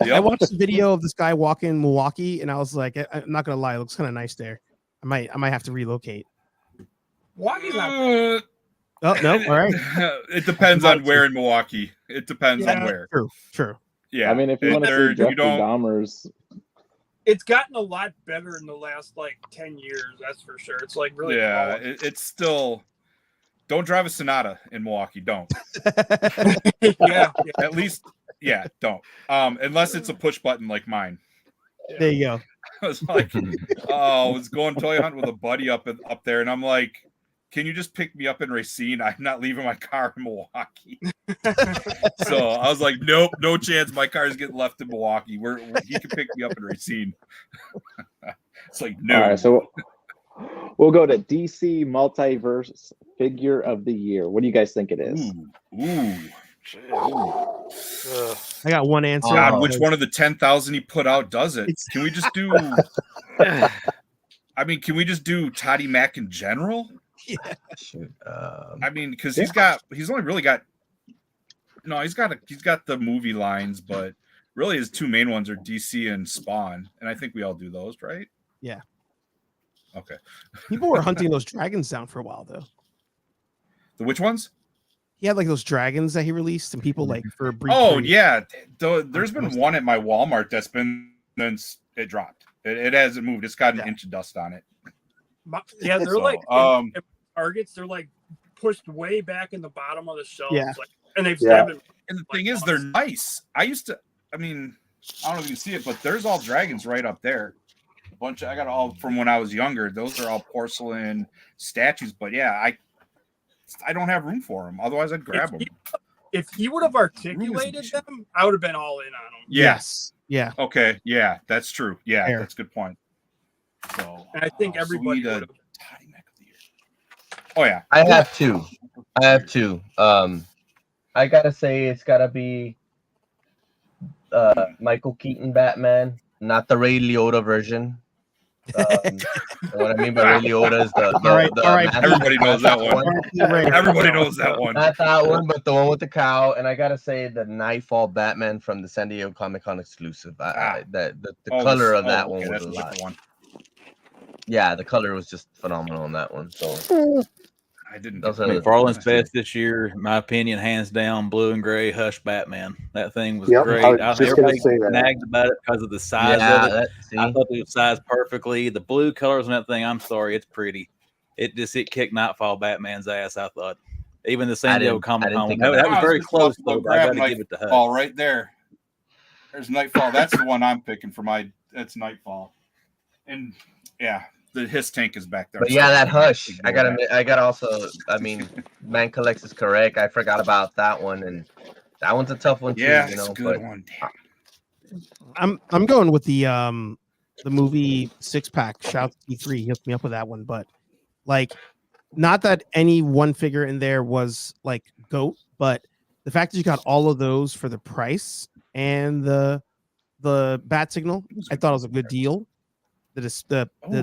Yep. I watched a video of this guy walking Milwaukee, and I was like, I'm not gonna lie, it looks kind of nice there. I might have to relocate. Milwaukee's not. Oh no! All right. It depends on where in Milwaukee. It depends on where. True. Yeah. I mean, if you want to see Jeffrey Dahmer's, it's gotten a lot better in the last like 10 years. That's for sure. It's like really. Yeah. It's still. Don't drive a Sonata in Milwaukee. Don't. Yeah. At least. Yeah, don't. Unless it's a push button like mine. There you go. I was like, I was going toy hunt with a buddy up there, and I'm like, can you just pick me up in Racine? I'm not leaving my car in Milwaukee. So I was like, nope, no chance. My car is getting left in Milwaukee. He can pick me up in Racine. It's like, no. All right, so we'll go to DC Multiverse Figure of the Year. What do you guys think it is? Ooh. I got one answer. God, which one of the 10,000 he put out does it? Can we just do? I mean, can we just do Toddy Mac in general? Yeah. I mean, because he's got the movie lines, but really his two main ones are DC and Spawn, and I think we all do those, right? Yeah. Okay. People were hunting those dragons down for a while, though. The which ones? He had like those dragons that he released, and people like for a brief. Oh yeah, there's been one at my Walmart that's been since it dropped. It hasn't moved. It's got an inch of dust on it. Yeah, they're like Targets. They're like pushed way back in the bottom of the shelves. Yeah. Like, and they've Yeah. haven't. And the thing is, they're nice. I mean, I don't know if you can see it, but there's all dragons right up there. A bunch of, I got all from when I was younger. Those are all porcelain statues. But yeah, I don't have room for them. Otherwise, I'd grab them. If he would have articulated them, I would have been all in on them. Yes. Yeah. Okay. Yeah, that's true. Yeah, Fair. that's a good point. So, And I think everybody so we need a would have. toddy mech of the year. Oh yeah, I have two. I gotta say it's gotta be Michael Keaton Batman, not the Ray Liotta version. What I mean by Ray Liotta is the All right. everybody knows that one. Everybody knows that one. Not that one, but the one with the cow. And I gotta say the Nightfall Batman from the San Diego Comic Con exclusive. The color of that one was a lot. Yeah, the color was just phenomenal on that one. So I didn't. McFarlane's best this year, in my opinion, hands down, blue and gray Hush Batman. That thing was Yep, great. I was just gonna Everybody say that. nagged about it because of the size of it. I thought it was sized perfectly. The blue colors on that thing, I'm sorry, it's pretty. It kicked Nightfall Batman's ass, I thought. Even the San Diego Comic Con, that was very close, though. I got to give it to Hush. Nightfall right there. There's Nightfall. That's the one I'm picking for my. That's Nightfall. And yeah. His tank is back there. But yeah, that Hush. I gotta also. I mean, Man Collects is correct. I forgot about that one, and that one's a tough one too. Yeah, you it's know, a good one. Damn. I'm going with the movie 6-pack. Shout out to E3. He hooked me up with that one, but like, not that any one figure in there was like GOAT, but the fact that you got all of those for the price and the bat signal, I thought it was a good deal. The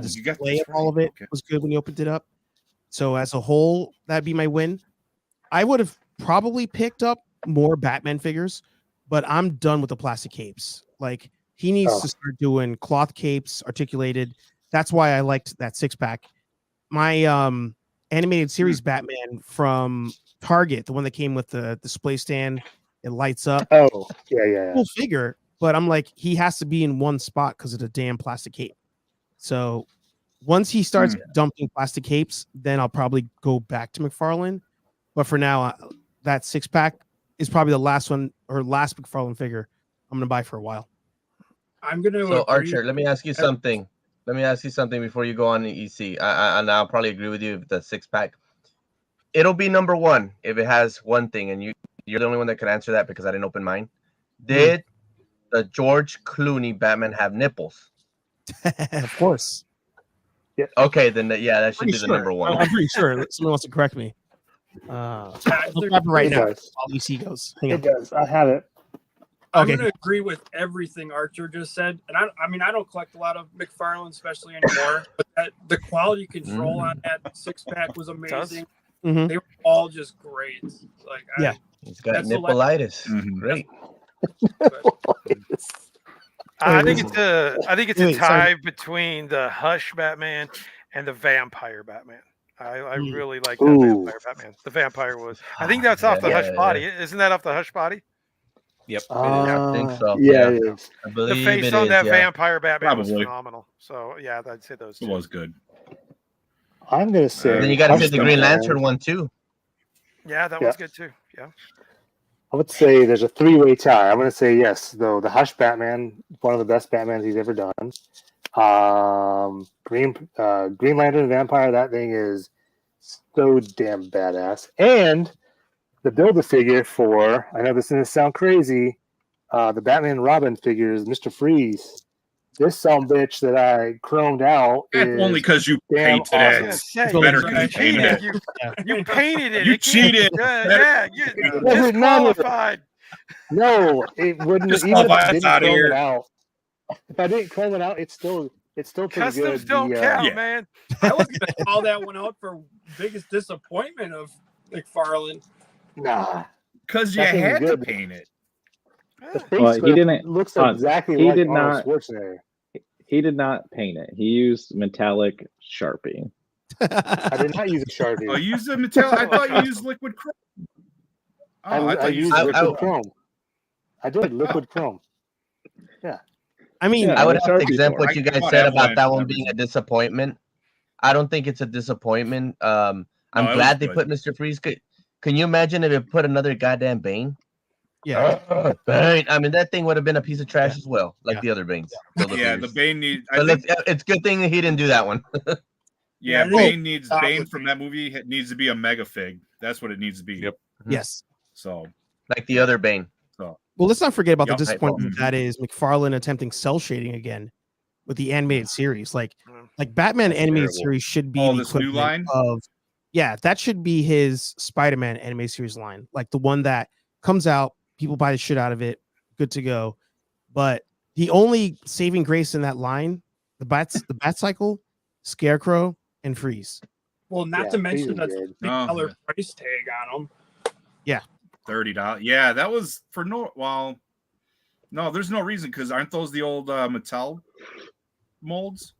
display of all of it was good when you opened it up. So as a whole, that'd be my win. I would have probably picked up more Batman figures, but I'm done with the plastic capes. Like, he needs to start doing cloth capes, articulated. That's why I liked that 6-pack. My animated series Batman from Target, the one that came with the display stand, it lights up. Oh, yeah. Cool figure, but I'm like, he has to be in one spot because of the damn plastic cape. So once he starts dumping plastic capes, then I'll probably go back to McFarlane. But for now, that 6-pack is probably the last one or last McFarlane figure I'm going to buy for a while. I'm going to. So Archer, let me ask you something. Before you go on the EC. And I'll probably agree with you with the 6-pack. It'll be number one if it has one thing, and you're the only one that could answer that because I didn't open mine. Did the George Clooney Batman have nipples? Of course. Yeah. Okay, then that should be the number one. I'm pretty sure. Someone wants to correct me. I'll grab it right now. All EC goes. Hang on. It does. I have it. I'm going to agree with everything Archer just said. And I don't collect a lot of McFarlane, especially anymore. But the quality control on that 6-pack was amazing. They were all just great. Like, he's got nippleitis. Great. I think it's a tie between the Hush Batman and the Vampire Batman. I really like that Vampire Batman. The Vampire was. I think that's off the Hush body. Isn't that off the Hush body? Yep. I think so. Yeah, it is. I believe the face it on is, that Vampire Batman was Probably. phenomenal. So yeah, I'd say those two. It was good. I'm going to say. Then you got to get the Green Lantern one too. Yeah, that was good too. Yeah. I would say there's a 3-way tie. I'm going to say yes, though. The Hush Batman, one of the best Batmans he's ever done. Green Lantern Vampire, that thing is so damn badass. And the Build-A-Figure for, I know this is going to sound crazy, the Batman Robin figures, Mr. Freeze. This bitch that I chromed out is only because you painted it. It's better because you painted it. You painted it. You cheated. You disqualified. No, it wouldn't. Even if I didn't chrome it out, if I didn't chrome it out, it's still pretty Customs good. don't count, man. I was going to call that one out for biggest disappointment of McFarlane. Nah, because you had to paint it. The face he didn't. Looks exactly he like did Arnold not. Schwarzenegger. He did not paint it. He used metallic Sharpie. I did not use a Sharpie. Oh, you used a metallic. I thought you used liquid chrome. Oh, I used liquid chrome. I did liquid chrome. Yeah. I mean, I would have to exempt what you guys said about that one being a disappointment. I don't think it's a disappointment. I I'm it was glad they good. put Mr. Freeze. Can you imagine if it put another goddamn Bane? Yeah. Bane. I mean, that thing would have been a piece of trash Yeah. as well, like Yeah. the other Banes. Yeah, the Bane needs. But it's a good thing that he didn't do that one. Yeah, Bane needs Bane from that movie. It needs to be a mega fig. That's what it needs to be. Yep. Yes. So, like the other Bane. So, well, let's not forget about Yep. the disappointment that is McFarlane attempting cell shading again with the animated series. Like Batman animated series should be the this new line of that should be his Spider-Man animated series line, like the one that comes out, people buy the shit out of it, good to go. But the only saving grace in that line, the Bat Cycle, Scarecrow, and Freeze. Well, not to mention that's a $3 price tag on them. Yeah. $30. Yeah, that was for no, there's no reason because aren't those the old Mattel molds?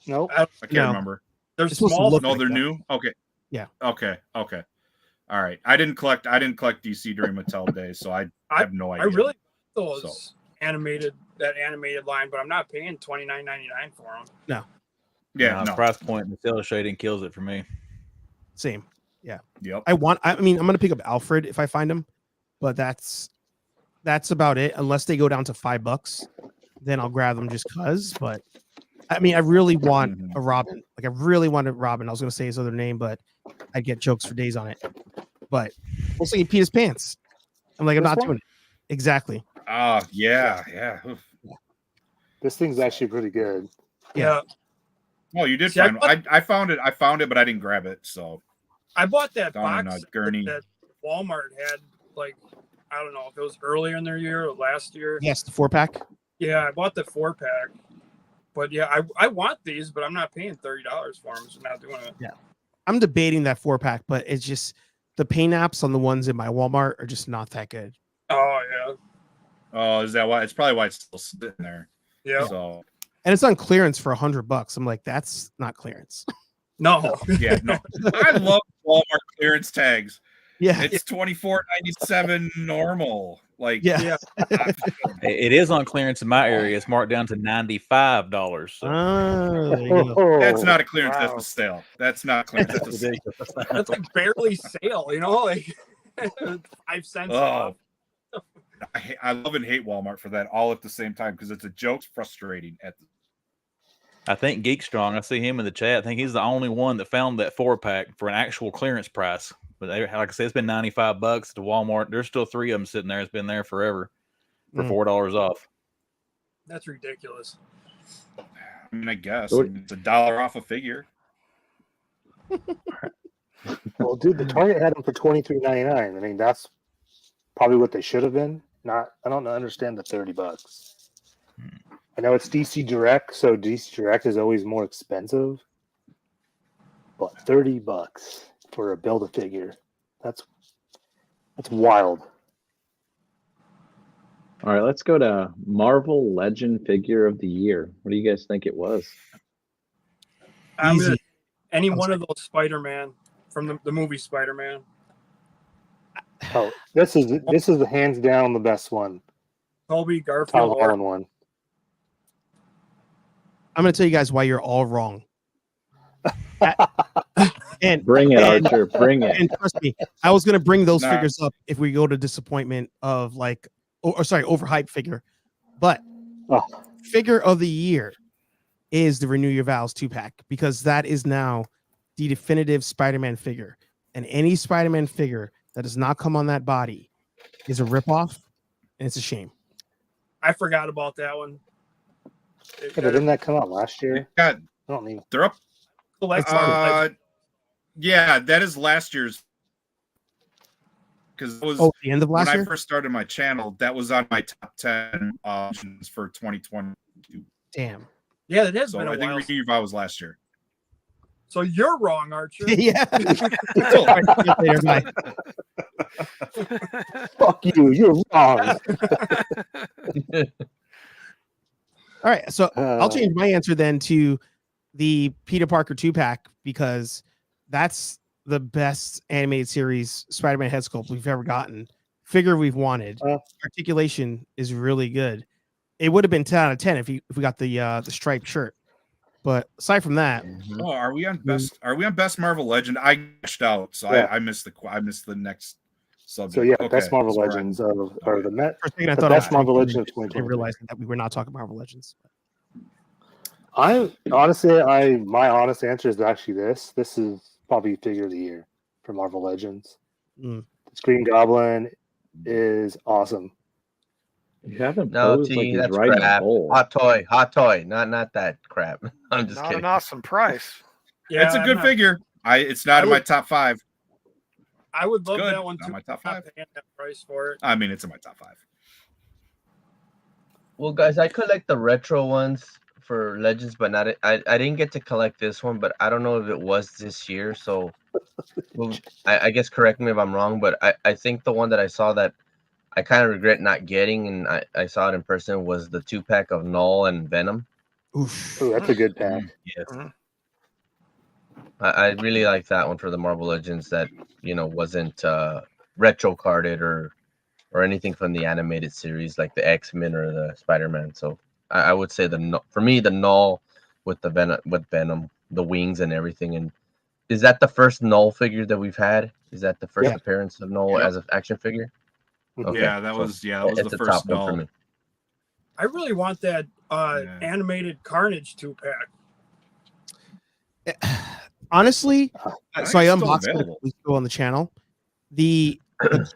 No, I can't remember. They're small. No, they're new. Okay. Yeah. Okay. All right. I didn't collect DC during Mattel days, so I have no idea. I really like those animated line, but I'm not paying $29.99 for them. No. Yeah, no. Price point and the cell shading kills it for me. Same. Yeah. Yep. I mean, I'm gonna pick up Alfred if I find him, but that's about it. Unless they go down to $5, then I'll grab them just cause. But I mean, I really want a Robin. Like I really wanted Robin. I was gonna say his other name, but I'd get jokes for days on it. But we'll see. He peed his pants. I'm like, I'm not doing it. Exactly. Yeah. Oof. This thing's actually pretty good. Yeah. Oh, you did find it. I found it, but I didn't grab it. So I bought that down box in, Gurney. that Walmart had, like, I don't know if it was earlier in their year or last year. Yes, the 4-pack. Yeah, I bought the 4-pack. But yeah, I want these, but I'm not paying $30 for them. So I'm not doing it. Yeah. I'm debating that 4-pack, but it's just the paint apps on the ones in my Walmart are just not that good. Oh yeah. Oh, is that why? It's probably why it's still sitting there. Yeah. So. And it's on clearance for $100. I'm like, that's not clearance. No. Yeah, no. I love Walmart clearance tags. Yeah. It's $24.97 normal. Like, yeah. It is on clearance in my area. It's marked down to $95. So. That's not a clearance. Wow. That's a sale. That's not clearance. That's a sale. That's like barely sale, like 5 cents off. I love and hate Walmart for that all at the same time because it's a joke. It's frustrating. I think Geek Strong, I see him in the chat. I think he's the only one that found that 4-pack for an actual clearance price. But like I said, it's been $95 at Walmart. There's still 3 of them sitting there. It's been there forever for $4 off. That's ridiculous. I mean, I guess it's $1 off a figure. Well, dude, the Target had them for $23.99. I mean, that's probably what they should have been. I don't understand the $30. I know it's DC Direct, so DC Direct is always more expensive. But $30 for a Build-A-Figure, that's wild. All right, let's go to Marvel Legend Figure of the Year. What do you guys think it was? Any one of those Spider-Man from the movie Spider-Man. Oh, this is the hands down the best one. Tobey Garfield. Tom Holland one. I'm going to tell you guys why you're all wrong. And bring it, Archer. Bring it. And trust me, I was going to bring those figures up if we go to disappointment of overhyped figure. But figure of the year is the Renew Your Vows 2-pack because that is now the definitive Spider-Man figure. And any Spider-Man figure that does not come on that body is a ripoff, and it's a shame. I forgot about that one. Didn't that come out last year? Yeah, I don't mean they're up. Yeah, that is last year's. Because it was the end of last year? When I first started my channel, that was on my top 10 options for 2022. Damn. Yeah, it has so been a while. I think Renew Your Vow was last year. So you're wrong, Archer. Yeah. Fuck you. You're wrong. All right, so I'll change my answer then to the Peter Parker 2-pack because that's the best animated series Spider-Man head sculpt we've ever gotten. Figure we've wanted. Articulation is really good. It would have been 10 out of 10 if we got the striped shirt. But aside from that, Oh, are we on best? Are we on best Marvel Legend? I glitched out, so I missed the next subject. So yeah, okay, best Marvel so Legends of or the Met. for a second I The thought best I was Marvel Legend of I didn't 2020. realize that we were not talking Marvel Legends. I honestly, my honest answer is actually this. This is probably figure of the year for Marvel Legends. Mm. This Green Goblin is awesome. You haven't No, posed like T, he's that's riding a crap. bull. Hot toy, not that crap. I'm just Not kidding. an awesome price. Yeah, it's a good figure. It's not in my top 5. I would love good. that one Not too. my top Not 5. paying that price for it. I mean, it's in my top 5. Well, guys, I collect the retro ones for Legends, but not. I didn't get to collect this one, but I don't know if it was this year. So, well, I guess correct me if I'm wrong, but I think the one that I saw that I kind of regret not getting, and I saw it in person, was the 2-pack of Null and Venom. Oof. Oh, that's a good pack. Yes. Mhm. I really like that one for the Marvel Legends that wasn't retro carded or anything from the animated series like the X-Men or the Spider-Man. So I would say for me the Null with the Venom, the wings and everything. And is that the first Null figure that we've had? Is that the first appearance of Null as an action figure? Okay. Yeah, that was it's the a first top one for Null. me. I really want that animated Carnage 2-pack. Honestly, so I unboxed it a available. week ago on the channel. The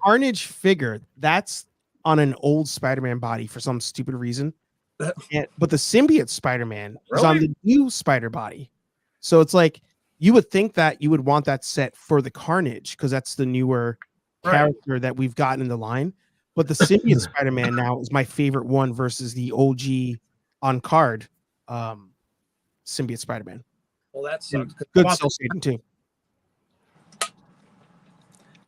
Carnage figure, that's on an old Spider-Man body for some stupid reason. But the symbiote Spider-Man is on the new Spider body. So it's like you would think that you would want that set for the Carnage because that's the newer character that we've gotten in the line. But the symbiote Spider-Man now is my favorite one versus the OG on card symbiote Spider-Man. Well, that sucks. Good cell shading too.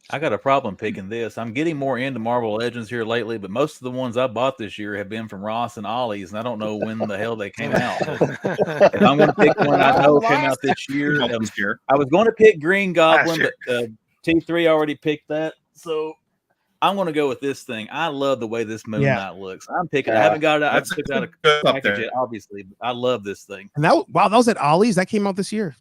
I got a problem picking this. I'm getting more into Marvel Legends here lately, but most of the ones I bought this year have been from Ross and Ollie's, and I don't know when the hell they came out. If I'm going to pick one I know came out this year, I was going to pick Green Goblin, but T3 already picked that, so I'm going to go with this thing. I love the way this Moon Knight looks. I'm picking. I haven't got it out. I haven't picked out a package yet, obviously. But I love this thing. And that was at Ollie's. That came out this year.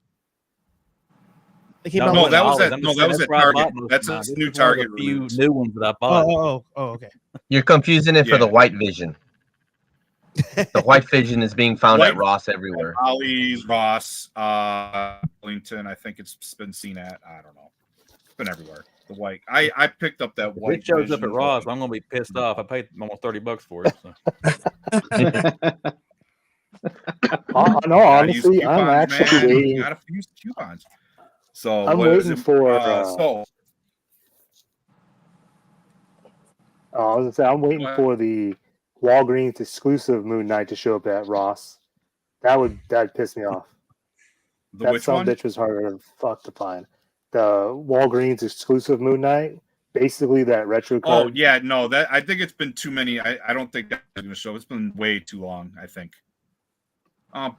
That was at Target. That's a new Target few new ones that I bought. Oh, okay. You're confusing it for the White Vision. The White Vision is being found at Ross everywhere. Ollie's, Ross, Wellington. I think it's been seen at. I don't know. It's been everywhere. The white. I picked up that white. If it shows up at Ross, I'm going to be pissed off. I paid almost $30 for it. So. No, honestly, I'm actually waiting. You gotta use coupons. So I'm waiting for. I was gonna say I'm waiting for the Walgreens exclusive Moon Knight to show up at Ross. That'd piss me off. That some bitch was harder than fuck to find. The Walgreens exclusive Moon Knight, basically that retro card. Oh yeah, no, that I think it's been too many. I don't think that's going to show. It's been way too long, I think.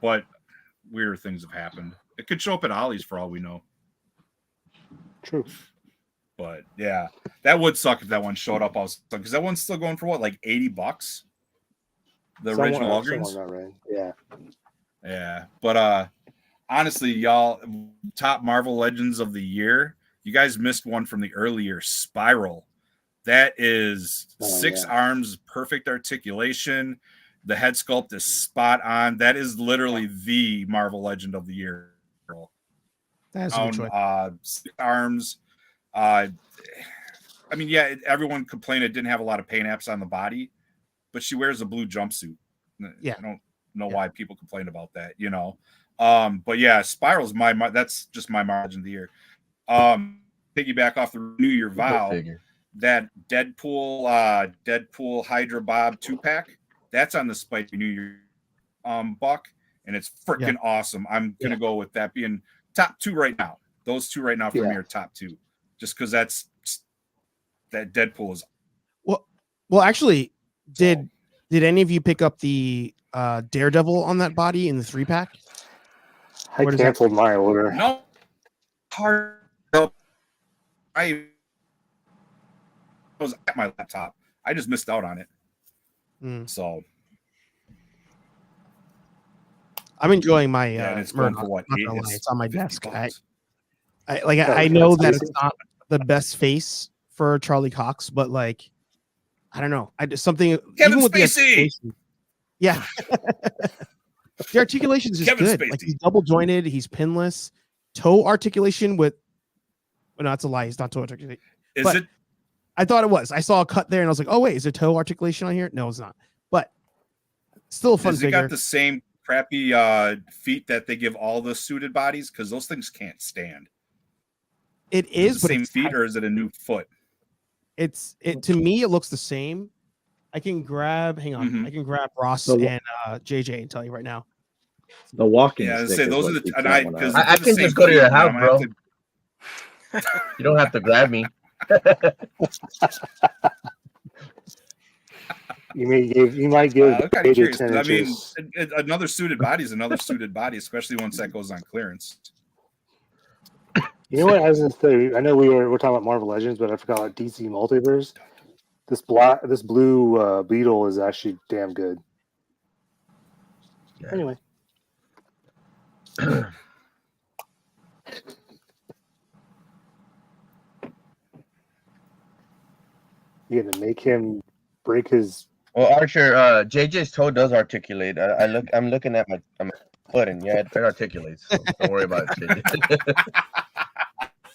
But weirder things have happened. It could show up at Ollie's for all we know. True. But yeah, that would suck if that one showed up also, because that one's still going for what, like $80? The original Walgreens. Right. Yeah. Yeah, but honestly, y'all, top Marvel Legends of the year. You guys missed one from the earlier Spiral. That is 6 arms, perfect articulation. The head sculpt is spot on. That is literally the Marvel Legend of the year. That's a good choice. 6 arms. I mean, yeah, everyone complained it didn't have a lot of paint apps on the body, but she wears a blue jumpsuit. Yeah. I don't know why people complain about that, you know. But yeah, Spiral's that's just my margin of the year. Piggyback off the New Year vow, that Deadpool Hydra Bob 2-pack, that's on the Spike New Year buck, and it's freaking awesome. I'm gonna go with that being top 2 right now. Those 2 right now for me are top 2, just because that Deadpool is. Well, actually, did any of you pick up the Daredevil on that body in the 3-pack? I canceled my order. No, hard. I was at my laptop. I just missed out on it. So I'm enjoying my and it's going Murdoch. for what? Not gonna lie, it's on my desk. $50. I know that it's not the best face for Charlie Cox, but like, I don't know. I just something Kevin even with the Spacey! articulation. Yeah. The articulation is just Kevin good. Spacey. Like he's double jointed, he's pinless. Toe articulation with no, that's a lie. He's not toe articulation. Is it? I thought it was. I saw a cut there and I was like, oh wait, is there toe articulation on here? No, it's not. But still a fun Has it figure. got the same crappy feet that they give all the suited bodies? Because those things can't stand. It is, the but same it's feet, or is it a new foot? It to me it looks the same. I can grab I can grab Ross and JJ and tell you right now. The walking. Yeah, I stick say is those what are the. keeps And that I one because up. I can just go to your house, bro. You don't have to grab me. You might give. I'm kind of curious. 10 I mean, inches. another suited body is another suited body, especially once that goes on clearance. You know what? I was gonna say. I know we're talking about Marvel Legends, but I forgot about DC Multiverse. This blue beetle is actually damn good. Yeah. Anyway. You're gonna make him break his. Well, Archer, JJ's toe does articulate. I'm looking at my foot, and yeah, it articulates. So don't worry about it, JJ.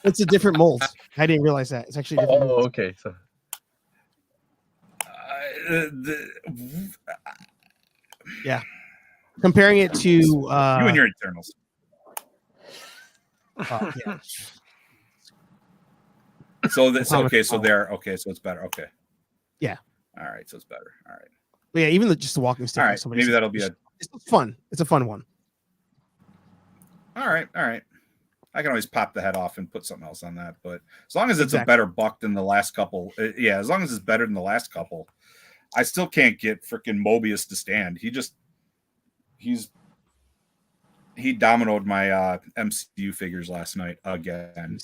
It's a different mold. I didn't realize that. It's actually a different mold. Okay. So yeah. Comparing it to you and your Eternals. Yeah. So that's okay. So they're okay. So it's better. Okay. Yeah. All right. So it's better. All right. But yeah, even just the walking stick. All right. Maybe that'll be it's fun. It's a fun one. All right. All right. I can always pop the head off and put something else on that. But as long as it's a better buck than the last couple, yeah, as long as it's better than the last couple, I still can't get freaking Mobius to stand. He dominoed my MCU figures last night again.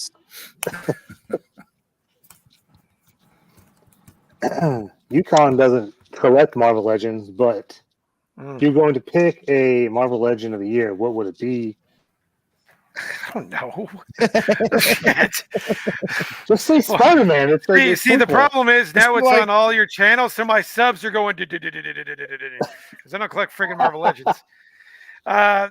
Yukon doesn't collect Marvel Legends, but if you're going to pick a Marvel Legend of the year, what would it be? I don't know. Just say Spider-Man. See, the problem is now it's on all your channels, so my subs are going because I don't collect friggin' Marvel Legends. I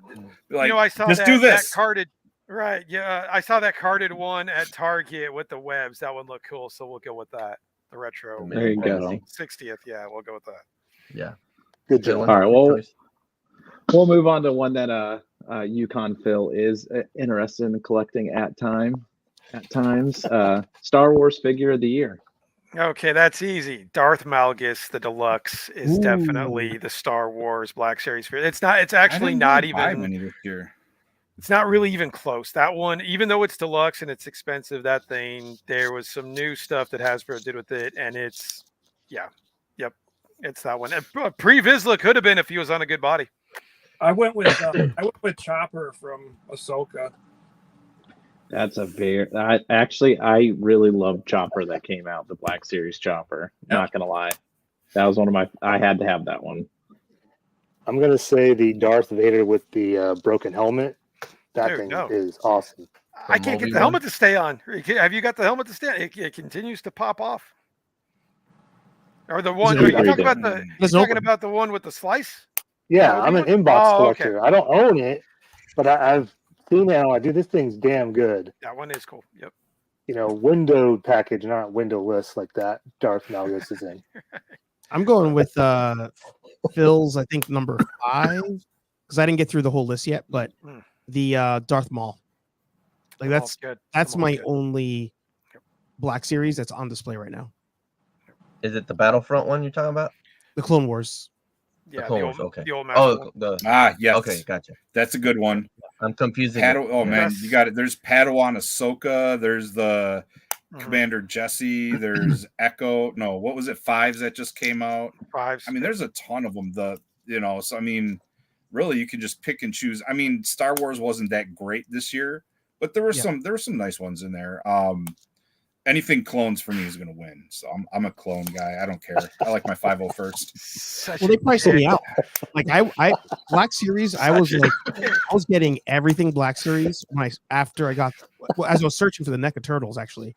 saw that carded. Right, yeah, I saw that carded one at Target with the webs. That one looked cool, so we'll go with that. The retro. There you go. 60th, yeah, we'll go with that. Yeah, good job. All right, well, we'll move on to one that Yukon Phil is interested in collecting at times. Star Wars figure of the year. Okay, that's easy. Darth Malgus, the deluxe, is definitely the Star Wars Black Series figure. It's not. It's actually not even. This year. It's not really even close. That one, even though it's deluxe and it's expensive, that thing, there was some new stuff that Hasbro did with it, and it's, it's that one. Pre-Vizsla could have been if he was on a good body. I went with Chopper from Ahsoka. That's a very. I really loved Chopper that came out, the Black Series Chopper. Not gonna lie, that was one of my. I had to have that one. I'm gonna say the Darth Vader with the broken helmet. That thing is awesome. I can't get the helmet to stay on. Have you got the helmet to stay on? It continues to pop off. Or the one? Are you talking about the? You're talking about the one with the slice? Yeah, I'm an inbox collector. Okay. I don't own it, but I've seen it. I'm like, dude, this thing's damn good. That one is cool. Yep. Windowed package, not windowless like that. Darth Malgus is in. I'm going with Phil's. I think number 5 because I didn't get through the whole list yet, but the Darth Maul. Like that's my only Black Series that's on display right now. Is it the Battlefront one you're talking about? The Clone Wars. Yeah, the Wars, okay. The old yes. Okay, gotcha. That's a good one. I'm confusing. Man, you got it. There's Padawan Ahsoka. There's the Commander Jesse. There's Echo. No, what was it? 5s that just came out. 5s. I mean, there's a ton of them. So I mean, really, you can just pick and choose. I mean, Star Wars wasn't that great this year, but there were some nice ones in there. anything clones for me is going to win. So I'm a clone guy. I don't care. I like my 501st. Well, they priced me out. Like I Black Series, I was getting everything Black Series after I got as I was searching for the NECA Turtles, actually.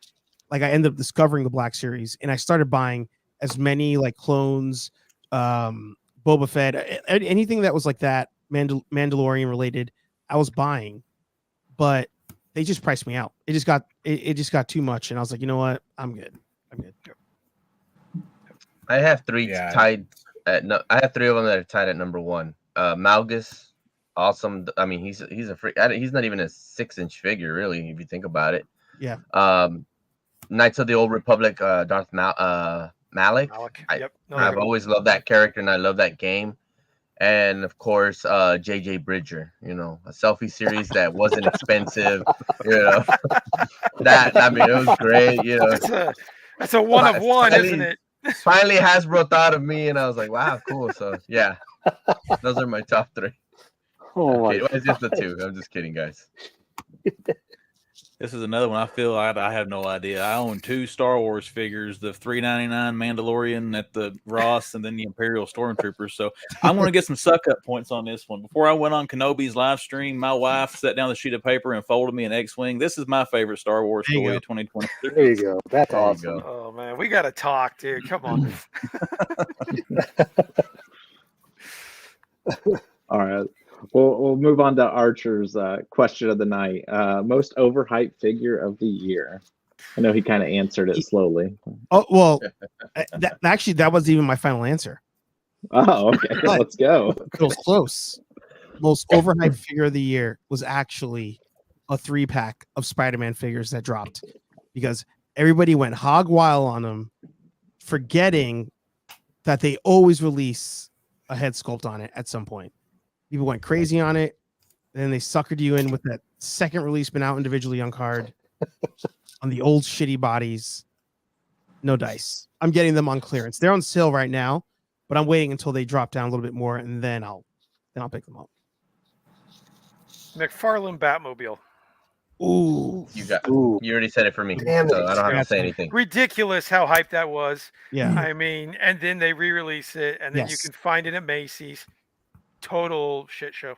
Like I ended up discovering the Black Series, and I started buying as many like clones, Boba Fett, anything that was like that Mandalorian related, I was buying, but they just priced me out. It just got too much, and I was like, you know what, I'm good. I have three tied at no. I have three of them that are tied at number one. Malgus, awesome. I mean, he's a freak. He's not even a 6-inch figure, really, if you think about it. Yeah. Knights of the Old Republic, Darth Malik. I've always loved that character, and I love that game. And of course, JJ Bridger. You know, a selfie series that wasn't expensive. You know, it was great. You know, that's a one of one, isn't it? Finally, Hasbro thought of me, and I was like, "Wow, cool!" So, yeah, those are my top three. Oh, it's just the two. I'm just kidding, guys. This is another one. I feel I have no idea. I own 2 Star Wars figures: the $3.99 Mandalorian at the Ross, and then the Imperial Stormtroopers. So I'm going to get some suck up points on this one. Before I went on Kenobi's live stream, my wife set down the sheet of paper and folded me an X-wing. This is my favorite Star Wars toy of 2023. There you go. That's awesome. Oh man, we got to talk, dude. Come on. All right. We'll move on to Archer's question of the night. Most overhyped figure of the year. I know he kind of answered it slowly. Oh well, that wasn't even my final answer. Oh, okay. Let's go. It was close. Most overhyped figure of the year was actually a 3-pack of Spider-Man figures that dropped because everybody went hog wild on them, forgetting that they always release a head sculpt on it at some point. People went crazy on it. Then they suckered you in with that second release, been out individually on card on the old shitty bodies. No dice. I'm getting them on clearance. They're on sale right now, but I'm waiting until they drop down a little bit more, and then I'll pick them up. McFarlane Batmobile. Ooh, you already said it for me, so I don't have to say anything. Ridiculous how hyped that was. Yeah. I mean, and then they re-release it, and then you can find it at Macy's. Total shit show.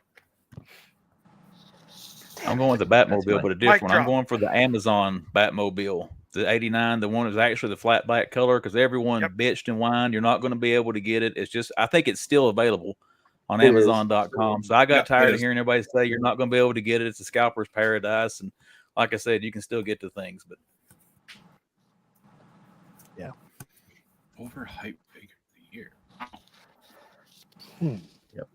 I'm going with the Batmobile, but a different one. I'm going for the Amazon Batmobile, the 89, the one that's actually the flat black color, because everyone bitched and whined. You're not going to be able to get it. It's just, I think it's still available on Amazon.com. So I got tired of hearing everybody say you're not going to be able to get it. It's a scalper's paradise. And like I said, you can still get to things, but yeah. Overhyped figure of the year. Yep.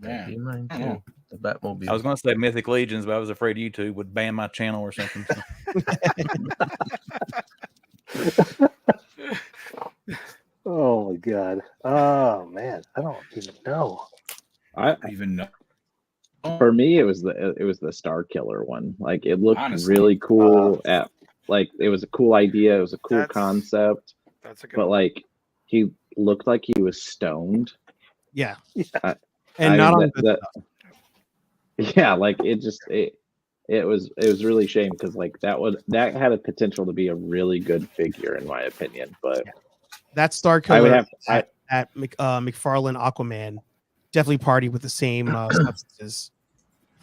Man. Mine too. The Batmobile. I was going to say Mythic Legions, but I was afraid YouTube would ban my channel or something. So. Oh my god. Oh man, I don't even know. I even know. For me, it was the Star Killer one. Like it looked really cool. It was a cool idea. It was a cool concept. That's a good. But like he looked like he was stoned. Yeah. And not on yeah, like it was really a shame because like that had a potential to be a really good figure in my opinion. But that Star Killer at McFarlane Aquaman definitely party with the same substances.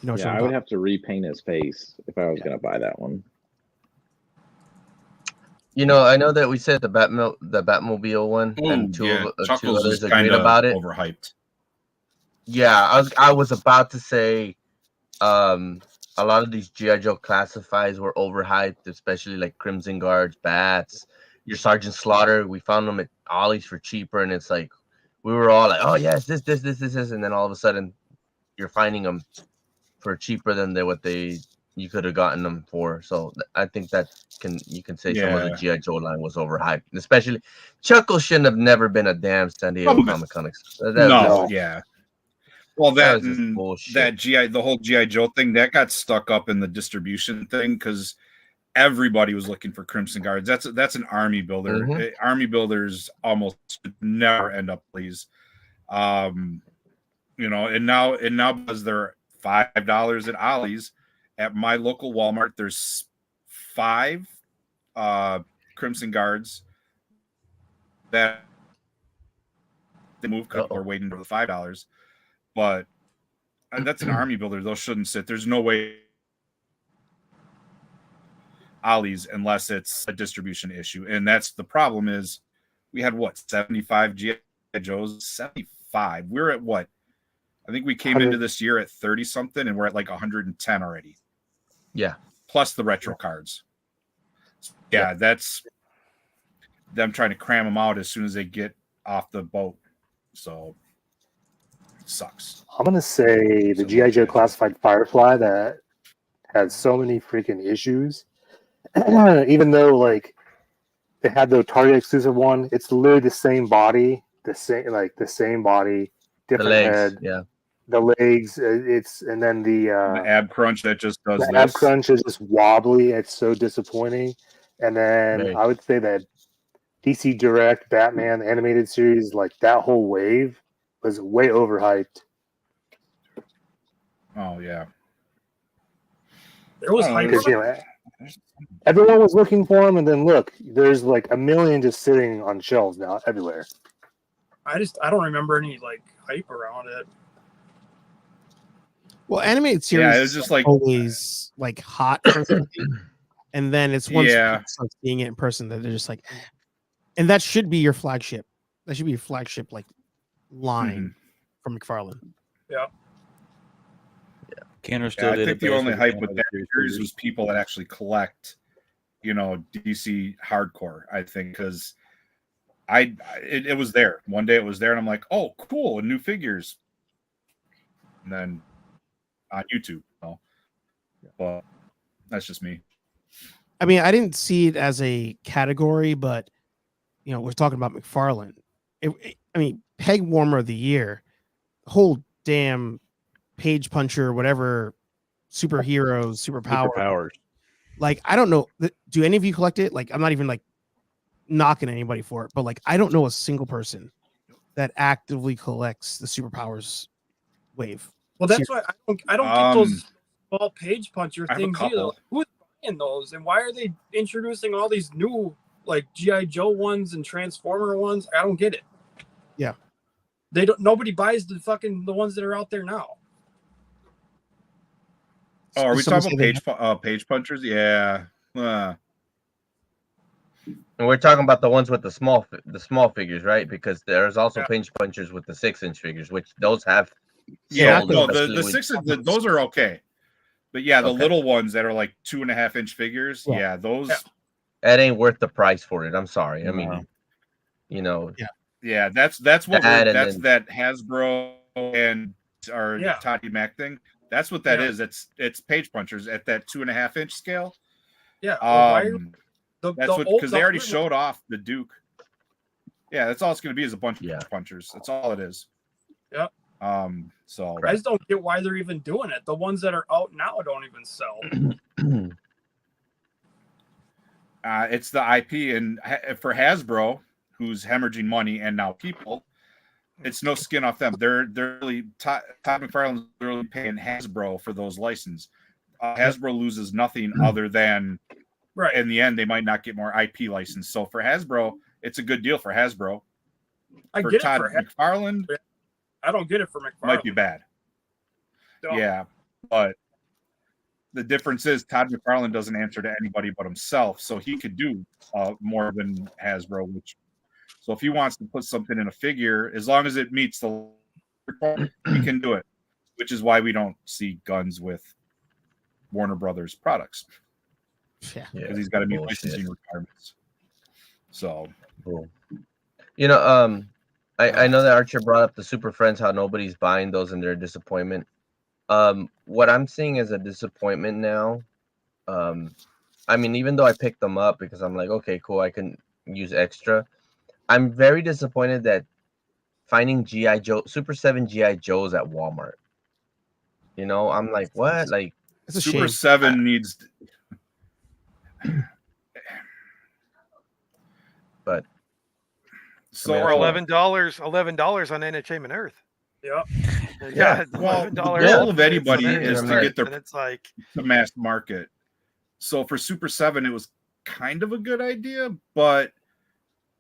You know, I would have to repaint his face if I was gonna buy that one. You know, I know that we said the Batmobile one, and two others agreed about it. Overhyped. Yeah, I was about to say, a lot of these G.I. Joe classifieds were overhyped, especially like Crimson Guards, Bats, your Sergeant Slaughter. We found them at Ollie's for cheaper, and it's like we were all like, "Oh yes, this," and then all of a sudden, you're finding them for cheaper than what you could have gotten them for. So I think that you can say some of the G.I. Joe line was overhyped, and especially Chuckle shouldn't have never been a damn San Diego Comic Con. Well, the whole G.I. Joe thing that got stuck up in the distribution thing because everybody was looking for Crimson Guards. That's an army builder. Mm-hmm. Army builders almost never end up pleased. And now because they're $5 at Ollie's, at my local Walmart, there's 5 Crimson Guards that they move because people are waiting for the $5. But that's an army builder. Those shouldn't sit. There's no way Ollie's unless it's a distribution issue. And that's the problem is we had 75 G.I. Joes? 75. We're at what? I think we came into this year at 30 something and we're at like 110 already. Yeah. Plus the retro cards. Yeah, that's them trying to cram them out as soon as they get off the boat. So it sucks. I'm gonna say the G.I. Joe Classified Firefly that has so many freaking issues. Even though like they had the Target exclusive one, it's literally the same body, the same body, different head. Yeah. The legs, and then the ab crunch that just does the this. ab crunch is just wobbly. It's so disappointing. And then I would say that DC Direct, Batman, the animated series, like that whole wave was way overhyped. Oh yeah, there was hype. Because, everyone was looking for them, and then look, there's like a million just sitting on shelves now everywhere. I don't remember any like hype around it. Well, animated series it was just like always like hot for something, and then it's once people start seeing it in person that they're just like, and that should be your flagship. That should be your flagship like line from McFarlane. Yeah. Kenner still did I think it the only best hype with with that series was people that actually collect, DC hardcore. I think because it was there one day. It was there, and I'm like, oh, cool, and new figures. And then on YouTube, but that's just me. I mean, I didn't see it as a category, but we're talking about McFarlane. I mean, Peg Warmer of the Year, whole damn page puncher, whatever, superpowers. Like, I don't know. Do any of you collect it? Like, I'm not even like knocking anybody for it, but like, I don't know a single person that actively collects the superpowers wave. Well, that's why I don't get those small page puncher things either. Who's buying those, and why are they introducing all these new like G.I. Joe ones and Transformer ones? I don't get it. Yeah, nobody buys the ones that are out there now. Oh, are we talking about page punchers? Yeah. And we're talking about the ones with the small figures, right? Because there's also page punchers with the 6-inch figures, which those have. Yeah, no, the 6 those are okay, but the little ones that are like 2.5-inch figures, those that ain't worth the price for it. I'm sorry. I mean, that's what that Hasbro and our Toddy Mac thing. That's what that is. It's page punchers at that 2.5-inch scale. Yeah, that's what because they already showed off the Duke. Yeah, that's all it's going to be is a bunch of page punchers. That's all it is. Yep. So I just don't get why they're even doing it. The ones that are out now don't even sell. It's the IP, and for Hasbro, who's hemorrhaging money and now people, it's no skin off them. They're really Todd McFarlane's really paying Hasbro for those licenses. Hasbro loses nothing other than in the end they might not get more IP license. So for Hasbro, it's a good deal for Hasbro. I for get Todd it for McFarlane. I don't get it for McFarlane. Might be bad. Yeah, but the difference is Todd McFarlane doesn't answer to anybody but himself, so he could do more than Hasbro. So if he wants to put something in a figure, as long as it meets the requirement, he can do it. Which is why we don't see guns with Warner Brothers products. Because he's got to meet licensing requirements. So, cool. I know that Archer brought up the Super Friends, how nobody's buying those and their disappointment. What I'm seeing is a disappointment now. I mean, even though I picked them up because I'm like, okay, cool, I can use extra. I'm very disappointed that finding G.I. Joe, Super 7 G.I. Joes at Walmart. I'm like, what? Like, Super 7 needs. But. So $11 on Entertainment Earth. Yeah. Well, the goal of anybody is to get their. And it's like the mass market. So for Super 7, it was kind of a good idea, but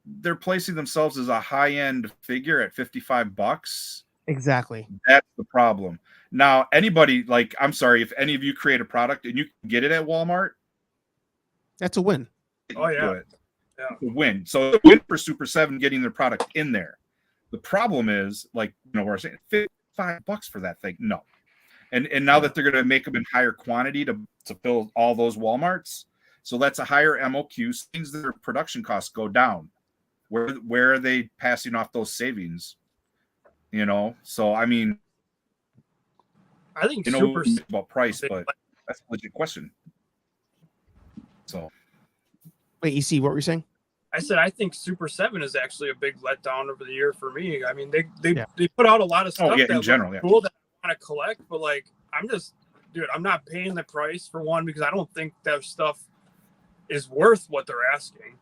they're placing themselves as a high-end figure at $55. Exactly. That's the problem. Now, anybody, like, I'm sorry, if any of you create a product and you can get it at Walmart, that's a win. Oh yeah, yeah, a win. So a win for Super 7 getting their product in there. The problem is, like, you know, we're saying $55 for that thing. No. And now that they're going to make them in higher quantity to fill all those Walmarts, so that's a higher MOQ, means their production costs go down. Where are they passing off those savings? You know, so I mean, I think Super about price, but that's a legit question. So, wait, EC, what were you saying? I said I think Super 7 is actually a big letdown over the year for me. I mean, they put out a lot of stuff that in general, cool that I want to collect, but like I'm not paying the price for one because I don't think that stuff is worth what they're asking.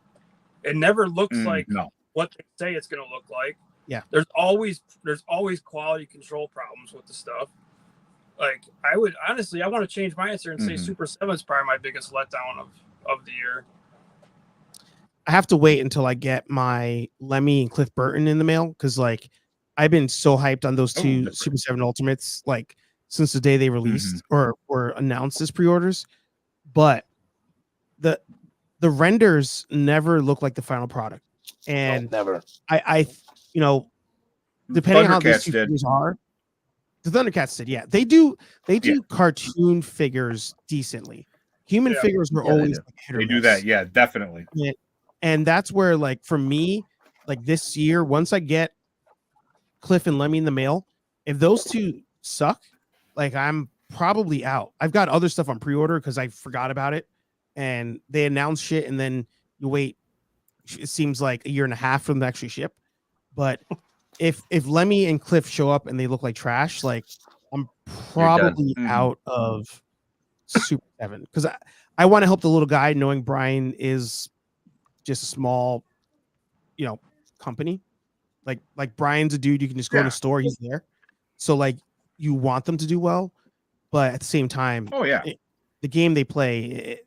It never looks like what they say it's going to look like. Yeah, there's always quality control problems with the stuff. Like I want to change my answer and say Super 7 is probably my biggest letdown of the year. I have to wait until I get my Lemmy and Cliff Burton in the mail because like I've been so hyped on those two Super 7 Ultimates like since the day they released or announced as pre-orders, but the renders never look like the final product, and never. I you know, depending on how these two figures are, the Thundercats did, yeah, they do cartoon figures decently. Human figures were always like hit or they miss. do that, yeah, definitely. Yeah. And that's where, like, for me, like this year, once I get Cliff and Lemmy in the mail, if those two suck, like I'm probably out. I've got other stuff on pre-order because I forgot about it, and they announce shit, and then you wait. It seems like a year and a half for them to actually ship. But if Lemmy and Cliff show up and they look like trash, like I'm probably out of Super 7 because I want to help the little guy, knowing Brian is just a small, you know, company. Like Brian's a dude you can just go in a store, he's there. So like you want them to do well, but at the same time, the game they play,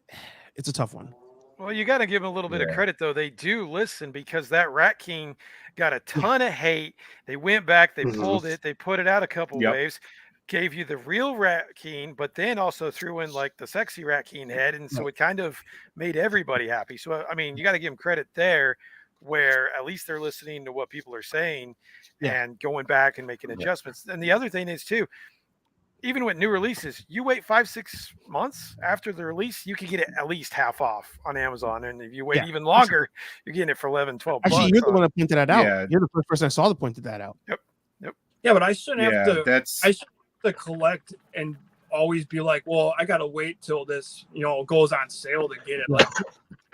it's a tough one. Well, you got to give them a little bit of credit, though. They do listen because that Rat King got a ton of hate. They went back, they pulled it, they put it out a couple waves, gave you the real Rat King, but then also threw in like the sexy Rat King head. And so it kind of made everybody happy. So, I mean, you got to give them credit there where at least they're listening to what people are saying and going back and making adjustments. And the other thing is, too, even with new releases, you wait 5-6 months after the release, you can get it at least half off on Amazon. And if you wait even longer, you're getting it for 11, 12 bucks. Actually, you're the one that pointed that out. Yeah. You're the first person I saw that pointed that out. Yep. Yeah, but I shouldn't have to collect and always be like, well, I got to wait till this, you know, goes on sale to get it. Like,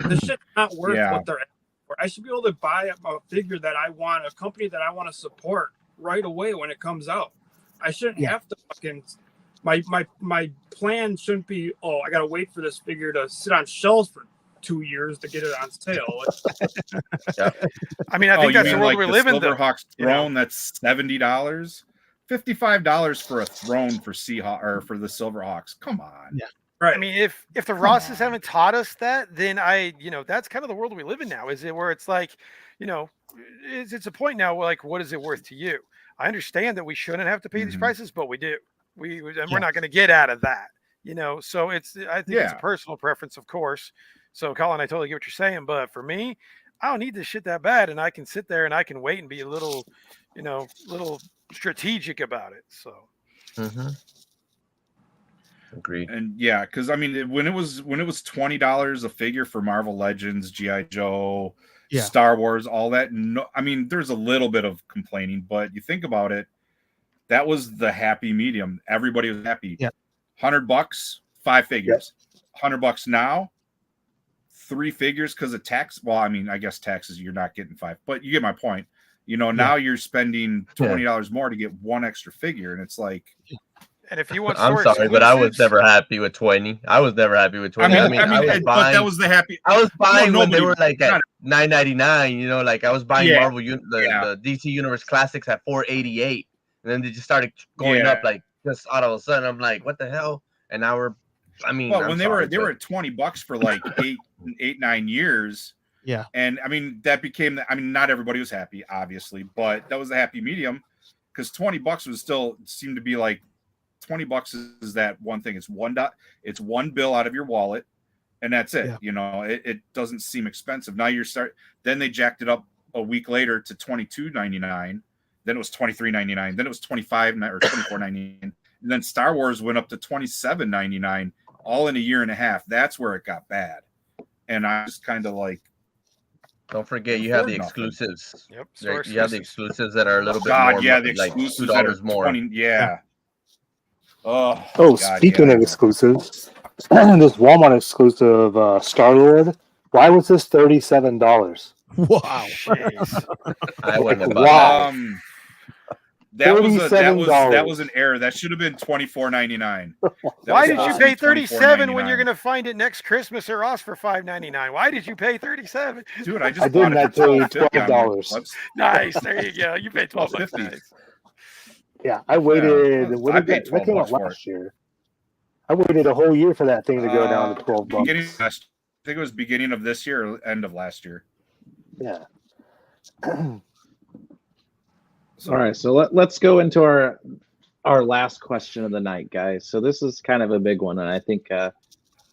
the shit's not worth what they're for. I should be able to buy a figure that I want, a company that I want to support right away when it comes out. I shouldn't have to fucking my plan shouldn't be, oh, I gotta wait for this figure to sit on shelves for 2 years to get it on sale. I mean, I think that's the world we live in. Silverhawk's throne that's $70, $55 for a throne for Seahawk or for the Silverhawks. Come on. Yeah. Right. I mean, if the Rosses haven't taught us that, then that's kind of the world we live in now. Is it where it's like, you know, it's a point now where, like, what is it worth to you? I understand that we shouldn't have to pay these prices, but we do. We're not going to get out of that, you know. So I think it's a personal preference, of course. So, Colin, I totally get what you're saying, but for me, I don't need this shit that bad, and I can sit there and I can wait and be a little strategic about it. So, agree. And because I mean, when it was $20 a figure for Marvel Legends, G.I. Joe, Star Wars, all that. No, I mean, there's a little bit of complaining, but you think about it, that was the happy medium. Everybody was happy. Yeah. $100, 5 figures. $100 now, 3 figures because of tax. Well, I mean, I guess taxes, you're not getting 5, but you get my point. You know, now you're spending $20 more to get 1 extra figure, and it's like. And if you want, I'm sorry, but I was never happy with 20. I was never happy with 20. I mean, but that was the happy. I was buying when they were like at $9.99. You know, like I was buying Marvel, the DC Universe Classics at $4.88, and then they just started going up like just out of a sudden. I'm like, what the hell? And now we're I mean, well, I'm when sorry, they were at $20 for like 9 years. Yeah. And I mean, that became, I mean, not everybody was happy, obviously, but that was the happy medium, because $20 was still seemed to be like $20 is that one thing. It's one bill out of your wallet, and that's it. Yeah. You know, it doesn't seem expensive. Now then they jacked it up a week later to $22.99. Then it was $23.99. Then it was $25 or $24.99. And then Star Wars went up to $27.99, all in a year and a half. That's where it got bad. And I was kind of like, don't forget, you have the exclusives. Yep. You have the exclusives that are a little bit more. Yeah, the like exclusives $2 more. 20, yeah. Oh, God, speaking of exclusives, this Walmart exclusive Star-Lord. Why was this $37? Wow. I wouldn't have bought that. That was an error. That should have been $24.99. Why did you pay $37 when you're going to find it next Christmas or Ross for $5.99? Why did you pay $37? Dude, I just bought it for $12. Nice. There you go. You paid $12. Nice. Yeah, I waited. Yeah, what I did paid that came out $12 last year? I waited a whole year for that thing to go down to $12. I think it was beginning of this year or end of last year. Yeah. All right, so let's go into our last question of the night, guys. So this is kind of a big one, and I think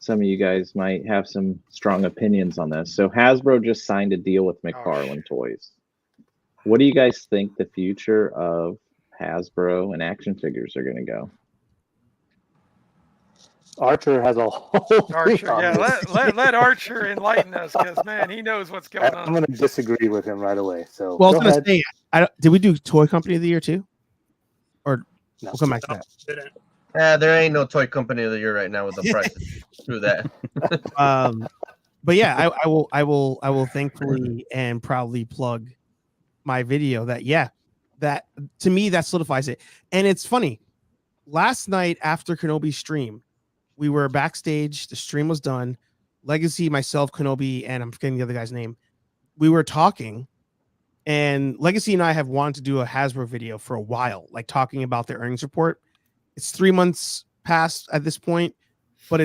some of you guys might have some strong opinions on this. So Hasbro just signed a deal with McFarlane Toys. What do you guys think the future of Hasbro and action figures are going to go? Archer has a whole Archer, yeah. Let Archer enlighten us, because man, he knows what's going on. I'm going to disagree with him right away. So, well, I was going to say, did we do Toy Company of the Year too, or no, we'll come back to that? There ain't no Toy Company of the Year right now with the price. Through that. But yeah, I will thankfully and proudly plug my video. That to me that solidifies it. And it's funny. Last night after Kenobi stream, we were backstage. The stream was done. Legacy, myself, Kenobi, and I'm forgetting the other guy's name. We were talking, and Legacy and I have wanted to do a Hasbro video for a while, like talking about their earnings report. It's 3 months past at this point, but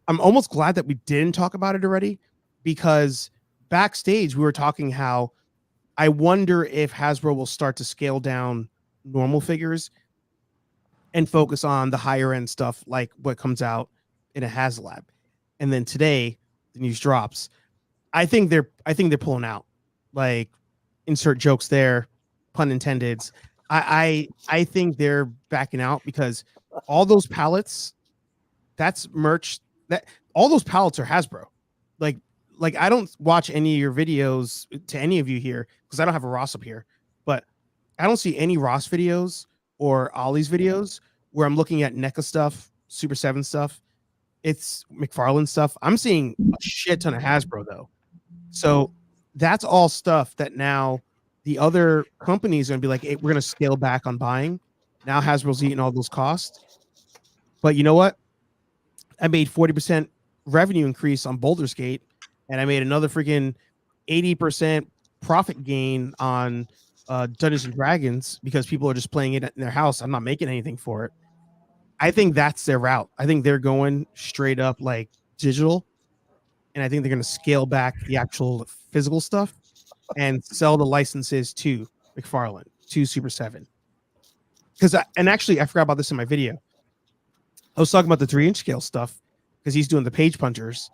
I'm almost glad that we didn't talk about it already, because backstage we were talking how I wonder if Hasbro will start to scale down normal figures and focus on the higher end stuff, like what comes out in a HasLab. And then today the news drops. I think they're pulling out. Like, insert jokes there, pun intended. I think they're backing out, because all those pallets, that's merch. That all those pallets are Hasbro. Like I don't watch any of your videos to any of you here because I don't have a Ross up here, but I don't see any Ross videos or Ollie's videos where I'm looking at NECA stuff, Super 7 stuff. It's McFarlane stuff. I'm seeing a shit ton of Hasbro though. So that's all stuff that now the other companies are going to be like, hey, we're going to scale back on buying. Now Hasbro's eating all those costs. But you know what? I made 40% revenue increase on Baldur's Gate, and I made another freaking 80% profit gain on Dungeons and Dragons because people are just playing it in their house. I'm not making anything for it. I think that's their route. I think they're going straight up like digital, and I think they're going to scale back the actual physical stuff and sell the licenses to McFarlane, to Super 7. And actually, I forgot about this in my video. I was talking about the 3-inch scale stuff because he's doing the page punchers.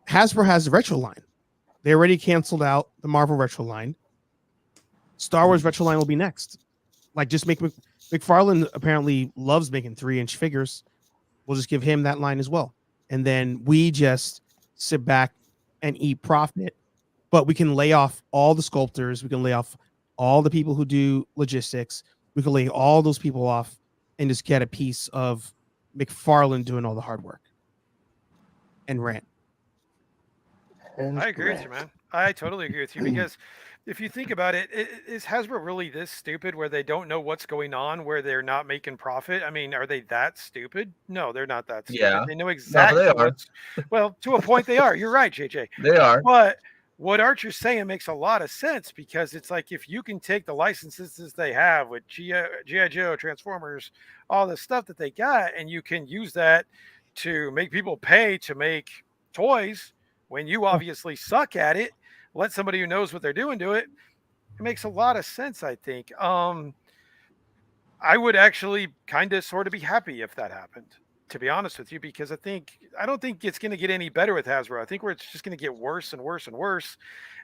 Hasbro has the retro line. They already canceled out the Marvel retro line. Star Wars retro line will be next. Like, just make McFarlane apparently loves making 3-inch figures. We'll just give him that line as well. And then we just sit back and eat profit. But we can lay off all the sculptors. We can lay off all the people who do logistics. We can lay all those people off and just get a piece of McFarlane doing all the hard work. And rant. I agree with you, man. I totally agree with you, because if you think about it, is Hasbro really this stupid where they don't know what's going on, where they're not making profit? I mean, are they that stupid? No, they're not that stupid. Yeah. They know exactly well, to a point they are. You're right, JJ. They are. But what Archer's saying makes a lot of sense, because it's like, if you can take the licenses they have with G.I. Joe, Transformers, all the stuff that they got, and you can use that to make people pay to make toys when you obviously suck at it. Let somebody who knows what they're doing do it. It makes a lot of sense, I think. I would actually kind of sort of be happy if that happened, to be honest with you, because I don't think it's going to get any better with Hasbro. I think it's just going to get worse and worse and worse.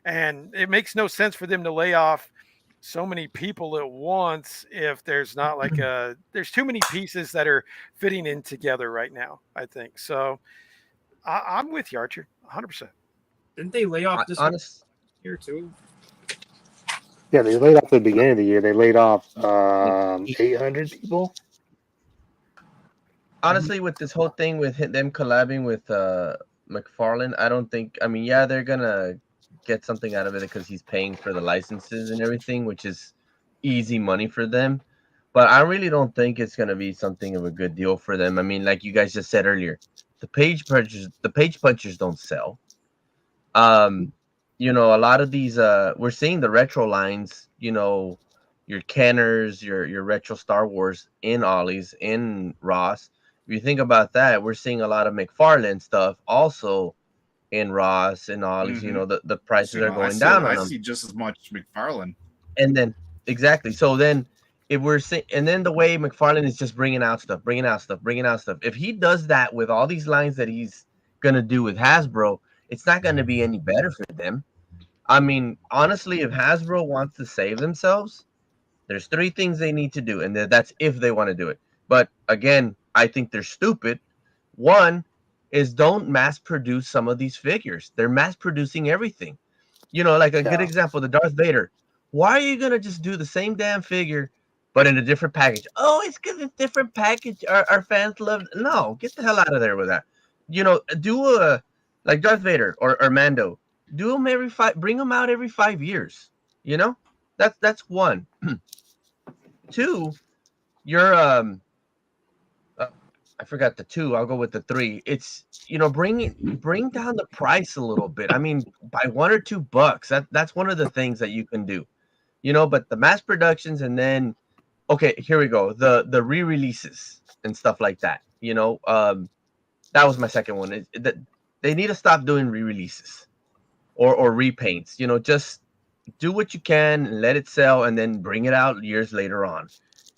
And it makes no sense for them to lay off so many people at once if there's not like there's too many pieces that are fitting in together right now, I think. So I'm with you, Archer, 100%. Didn't they lay off this year too? Yeah, they laid off at the beginning of the year. They laid off 800 people. Honestly, with this whole thing with them collabing with McFarlane, I don't think. I mean, yeah, they're gonna get something out of it because he's paying for the licenses and everything, which is easy money for them. But I really don't think it's gonna be something of a good deal for them. I mean, like you guys just said earlier, the page punchers don't sell. You know, a lot of these we're seeing the retro lines, you know, your Kenners, your retro Star Wars in Ollie's, in Ross. If you think about that, we're seeing a lot of McFarlane stuff also in Ross and Ollie's. You know, the prices are going down on them. I see just as much McFarlane. And then exactly. So then if we're seeing, and then the way McFarlane is just bringing out stuff. If he does that with all these lines that he's gonna do with Hasbro, it's not going to be any better for them. I mean, honestly, if Hasbro wants to save themselves, there's 3 things they need to do, and that's if they want to do it. But again, I think they're stupid. One is don't mass produce some of these figures. They're mass producing everything. You know, like a good example, the Darth Vader. Why are you going to just do the same damn figure, but in a different package? Oh, it's because it's different package. Our fans love it. No, get the hell out of there with that. You know, do a... like Darth Vader or Mando, do them bring them out every 5 years. You know, that's one. 2, you're I forgot the 2. I'll go with the 3. It's, you know, bring down the price a little bit. I mean, by $1 or $2. That's one of the things that you can do. You know, but the mass productions, and then okay, here we go. The re-releases and stuff like that. You know, that was my second one. They need to stop doing re-releases or repaints. You know, just do what you can and let it sell, and then bring it out years later on.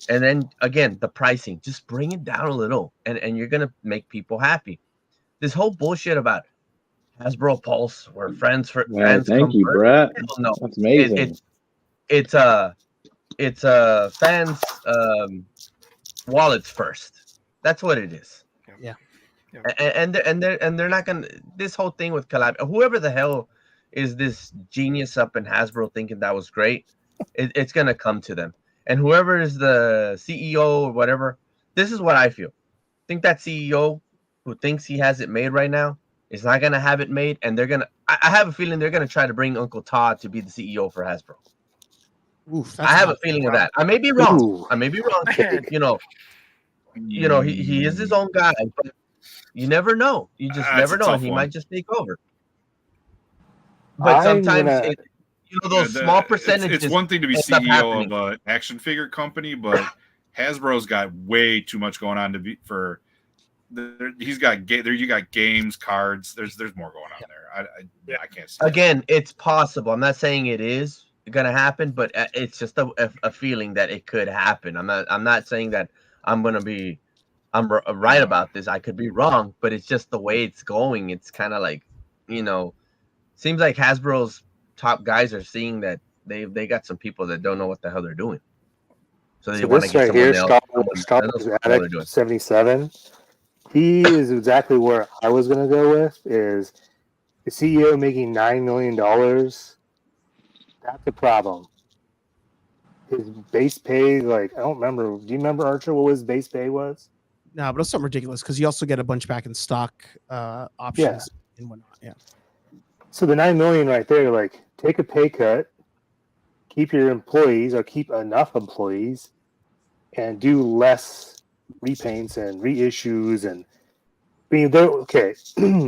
And then again, the pricing, just bring it down a little, and you're gonna make people happy. This whole bullshit about Hasbro Pulse, where fans thank you, Brett. No, that's amazing. It's fans wallets first. That's what it is. Yeah. And they're not gonna, this whole thing with collab, whoever the hell is this genius up in Hasbro thinking that was great, it's gonna come to them. And whoever is the CEO or whatever, this is what I feel. I think that CEO who thinks he has it made right now is not gonna have it made, and they're gonna. I have a feeling they're gonna try to bring Uncle Todd to be the CEO for Hasbro. Oof, I have a feeling of that. I may be wrong. You know, he is his own guy, but you never know. You just never know. He might just take over. But sometimes, you know, those small percentages. It's one thing to be CEO of an action figure company, but Hasbro's got way too much going on to be for. You got games, cards. There's more going on there. I can't see. Again, it's possible. I'm not saying it is gonna happen, but it's just a feeling that it could happen. I'm not saying that I'm right about this. I could be wrong, but it's just the way it's going. It's kind of like, you know, seems like Hasbro's top guys are seeing that they got some people that don't know what the hell they're doing. So they want to get someone else. Scott 77. He is exactly where I was going to go with. Is the CEO making $9 million? That's the problem. His base pay, like, I don't remember. Do you remember, Archer, what his base pay was? No, but it's something ridiculous because you also get a bunch back in stock options and whatnot. Yeah. So the $9 million right there, like, take a pay cut, keep your employees or keep enough employees, and do less repaints and reissues. And I mean,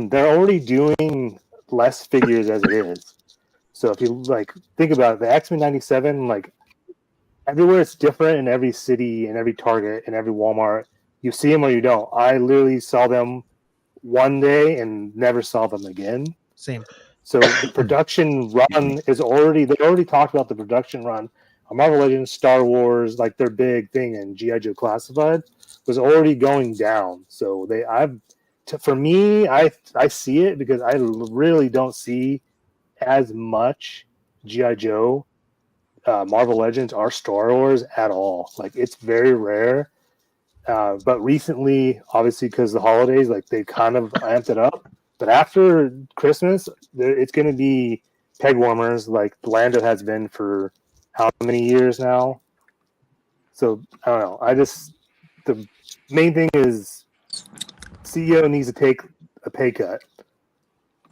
they're already doing less figures as it is. So if you like think about it, the X-Men 97, like everywhere it's different in every city and every Target and every Walmart. You see them or you don't. I literally saw them one day and never saw them again. Same. So the production run is already, they already talked about the production run on Marvel Legends, Star Wars, like their big thing in G.I. Joe Classified was already going down. So for me, I see it because I really don't see as much G.I. Joe, Marvel Legends, or Star Wars at all. Like it's very rare. But recently, obviously, because the holidays, like they kind of amped it up. But after Christmas, it's going to be peg warmers, like Lando has been for how many years now. So I don't know. The main thing is CEO needs to take a pay cut.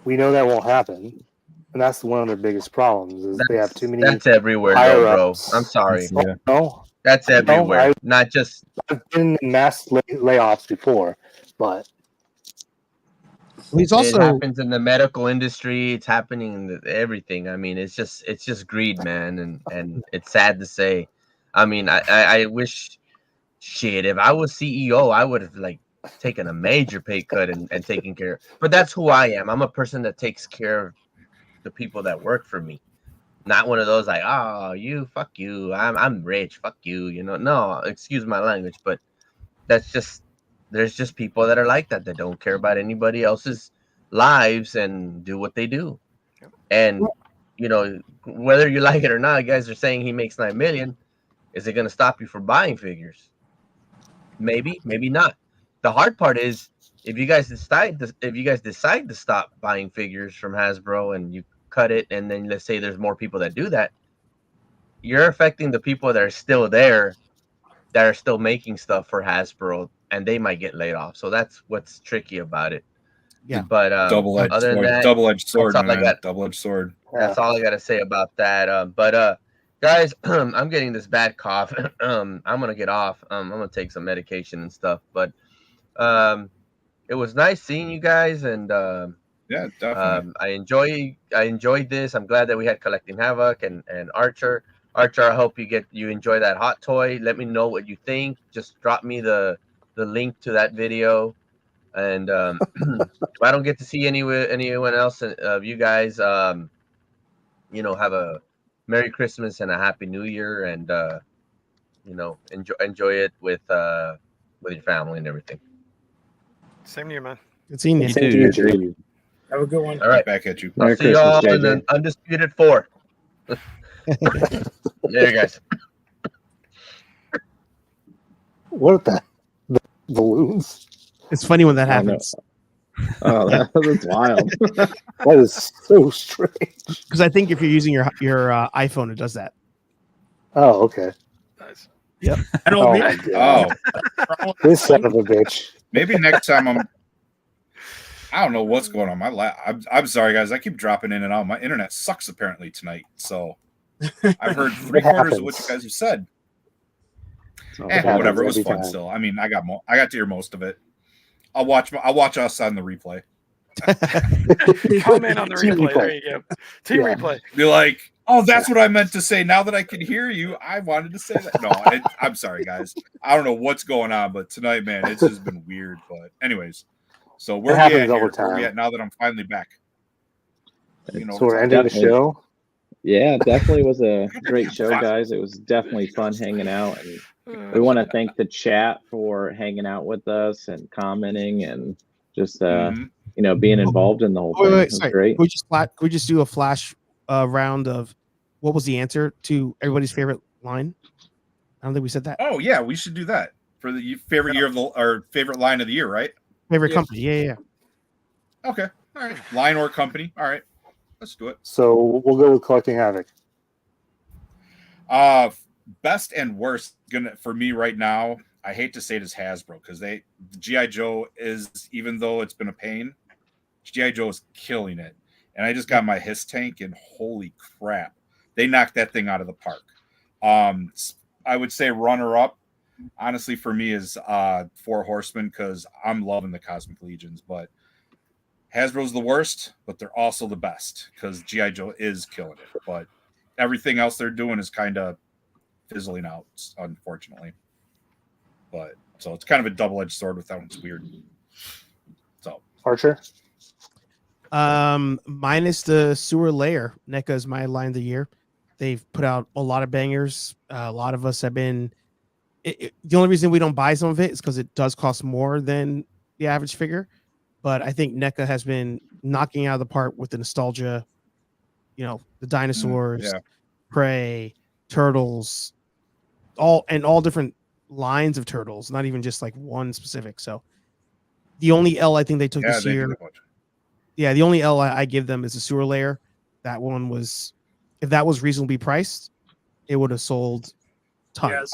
We know that won't happen, and that's one of their biggest problems. Is they have too many. That's everywhere, higher though, bro. ups. I'm sorry. Yeah. No, That's everywhere. Not just. I've been in mass layoffs before, but He's It also happens in the medical industry. It's happening in everything. I mean, it's just greed, man, and it's sad to say. I mean, I wish, shit, if I was CEO, I would have like taken a major pay cut and taken care. But that's who I am. I'm a person that takes care of the people that work for me. Not one of those like, oh, fuck you. I'm rich, fuck you. You know, no, excuse my language, but that's just. There's just people that are like that don't care about anybody else's lives and do what they do. And you know, whether you like it or not, guys are saying he makes 9 million. Is it going to stop you from buying figures? Maybe, maybe not. The hard part is if you guys decide to stop buying figures from Hasbro and you cut it, and then let's say there's more people that do that, you're affecting the people that are still there, that are still making stuff for Hasbro, and they might get laid off. So that's what's tricky about it. Yeah. But Double-edged other than sword. that, Double-edged sword, that's all I man. got. Double-edged sword. That's all I got to say about that. But guys, I'm getting this bad cough. I'm gonna get off. I'm gonna take some medication and stuff. But it was nice seeing you guys, and Yeah, definitely. I enjoyed this. I'm glad that we had Collecting Havoc and Archer. Archer, I hope you enjoy that hot toy. Let me know what you think. Just drop me the link to that video. And if I don't get to see anyone else of you guys, you know, have a Merry Christmas and a Happy New Year, and you know, enjoy it with your family and everything. Same to you, man. Good seeing you. Same to you, Jay. Have a good one. All right, back at you. I'll Merry see y'all Christmas, in the JJ. Undisputed 4. There, guys. What the balloons? It's funny when that I know. happens Oh, that's wild. That is so strange. because I think if you're using your iPhone, it does that. Oh, okay. Nice. I don't Oh mean my god. Oh, This son of a bitch. maybe next time I don't know what's going on. I'm sorry, guys. I keep dropping in and out. My internet sucks apparently tonight. So I've heard 3/4 of what you guys have said. Whatever. It was fun. Still, I mean, I got to hear most of it. I'll watch us on the replay. Comment on the replay. There you go. Team replay. Be like, oh, that's what I meant to say. Now that I can hear you, I wanted to say that. No, I'm sorry, guys. I don't know what's going on, but tonight, man, it's just been weird. But anyways, so where we at here? Where we at now that I'm finally back? You know, So we're ending the show. Yeah, definitely was a great show, guys. It was definitely fun hanging out, and we want to thank the chat for hanging out with us and commenting and just you know, being involved in the whole thing. It was great. Could we just do a flash round of what was the answer to everybody's favorite line? I don't think we said that. Oh yeah, we should do that for the favorite year of our favorite line of the year, right? Favorite company? Yeah. Okay, all right. Line or company? All right, let's do it. So we'll go with Collecting Havoc. Best and worst for me right now. I hate to say it is Hasbro because G.I. Joe is, even though it's been a pain, G.I. Joe is killing it. And I just got my Hiss tank, and holy crap, they knocked that thing out of the park. I would say runner-up, honestly, for me is Four Horsemen because I'm loving the Cosmic Legions. But Hasbro's the worst, but they're also the best because G.I. Joe is killing it. But everything else they're doing is kind of fizzling out, unfortunately. But so it's kind of a double-edged sword with that one. It's weird. So Archer. Minus the sewer layer, NECA is my line of the year. They've put out a lot of bangers. A lot of us have been. The only reason we don't buy some of it is because it does cost more than the average figure. But I think NECA has been knocking out of the park with the nostalgia. You know, the dinosaurs, prey, turtles, all different lines of turtles, not even just like one specific. So the only L I think they took this year. Yeah, the only L I give them is the sewer layer. That one was, if that was reasonably priced, it would have sold tons.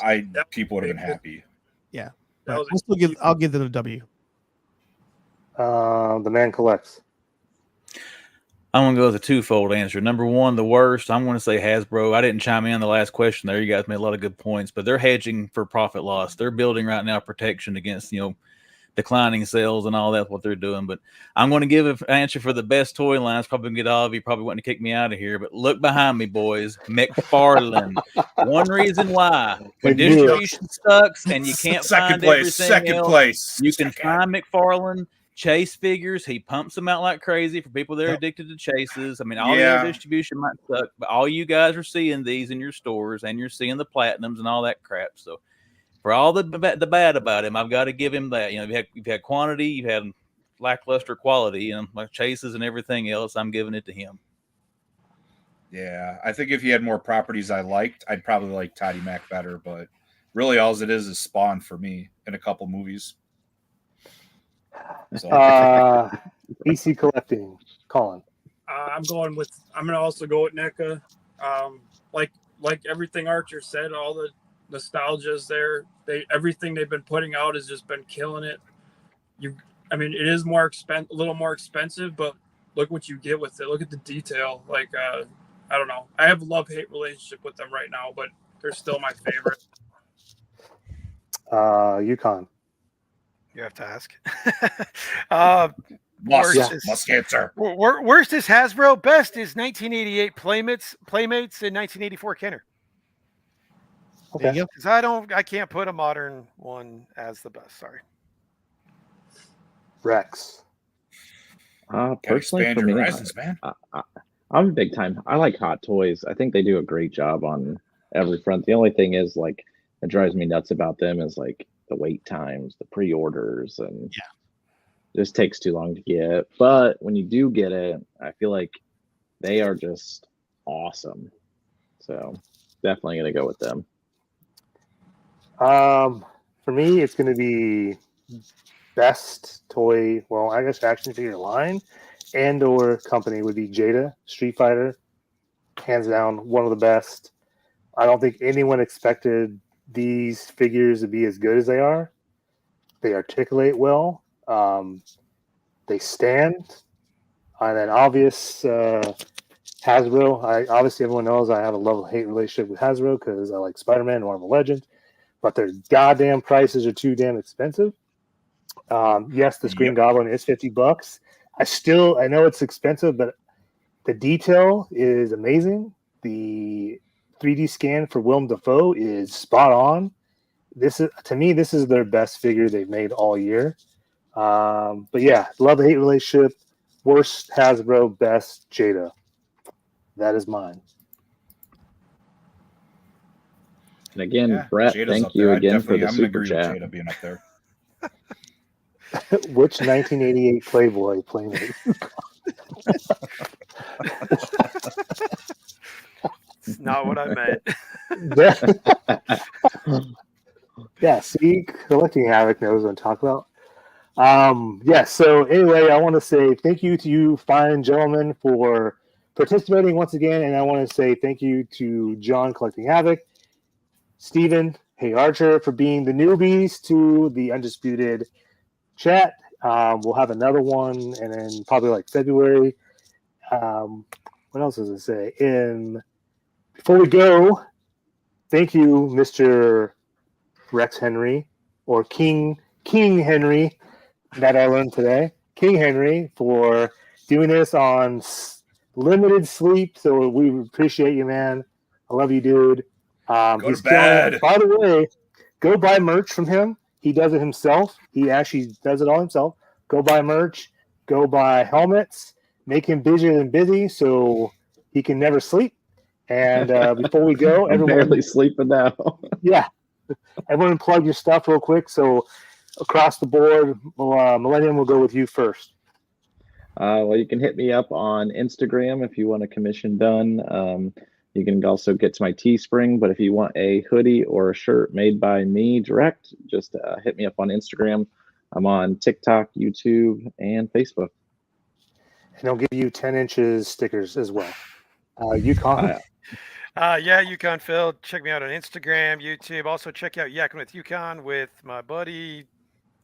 People would have been happy. Yeah, but I'll give them a W. The man collects. I'm going to go with a twofold answer. Number one, the worst, I'm going to say Hasbro. I didn't chime in on the last question there. You guys made a lot of good points, but they're hedging for profit loss. They're building right now protection against, declining sales and all that's what they're doing. But I'm going to give an answer for the best toy line. It's probably going to get all of you probably wanting to kick me out of here, but look behind me, boys. McFarlane. One reason why. When distribution sucks and you can't find everything else, you can find McFarlane. Chase figures, he pumps them out like crazy for people that are addicted to chases. I mean, all the other distribution might suck, but all you guys are seeing these in your stores, and you're seeing the platinums and all that crap. So, for all the bad about him, I've got to give him that. You've had quantity, you've had lackluster quality, and like chases and everything else. I'm giving it to him. Yeah, I think if he had more properties I liked, I'd probably like Toddy Mac better. But really, all it is Spawn for me in a couple movies. So. BC collecting, Colin. I'm going to also go with NECA. Like everything Archer said, all the nostalgia's there. Everything they've been putting out has just been killing it. It is a little more expensive, but look what you get with it. Look at the detail. I don't know. I have a love-hate relationship with them right now, but they're still my favorite. Yukon. You have to ask. Must answer. Worst is Hasbro. Best is 1988 Playmates, and 1984 Kenner. Okay. Because I can't put a modern one as the best. Sorry. Rex. Personally, for me, horizons, man. I'm a big time. I like Hot Toys. I think they do a great job on every front. The only thing is that drives me nuts about them is the wait times, the pre-orders, and just takes too long to get. But when you do get it, I feel like they are just awesome. So definitely going to go with them. For me, it's going to be best toy. Well, I guess action figure line and/or company would be Jada Street Fighter, hands down one of the best. I don't think anyone expected these figures to be as good as they are. They articulate well. They stand. And then obvious Hasbro. Obviously everyone knows I have a love-hate relationship with Hasbro because I like Spider-Man and Marvel Legends, but their goddamn prices are too damn expensive. Yes, the Green Goblin is $50. I know it's expensive, but the detail is amazing. The 3D scan for Willem Dafoe is spot on. This is their best figure they've made all year. But yeah, love-hate relationship. Worst Hasbro, best Jada. That is mine. And again, Brett, thank you again for the super chat. Jada being up there. Which 1988 Playboy Playmate? It's not what I meant. Yeah, see, Collecting Havoc knows what I'm talking about. So anyway, I want to say thank you to you fine gentlemen for participating once again, and I want to say thank you to John Collecting Havoc, Steven, Hey Archer, for being the newbies to the Undisputed chat. We'll have another one, and then probably February. What else does it say? Before we go, thank you, Mr. Rex Henry, or King Henry, that I learned today. King Henry, for doing this on limited sleep. So we appreciate you, man. I love you, dude. Go to bed. By the way, go buy merch from him. He does it himself. He actually does it all himself. Go buy merch. go buy helmets, make him busier than busy so he can never sleep. And before we go, I'm everyone, barely sleeping now. yeah, everyone plug your stuff real quick. So across the board, Millennium will go with you first. Well, you can hit me up on Instagram if you want a commission done. You can also get to my Teespring, but if you want a hoodie or a shirt made by me direct, just hit me up on Instagram. I'm on TikTok, YouTube, and Facebook. And I'll give you 10 inches stickers as well. Yukon. Yeah, Yukon Phil. Check me out on Instagram, YouTube. Also check out Yakking with Yukon with my buddy.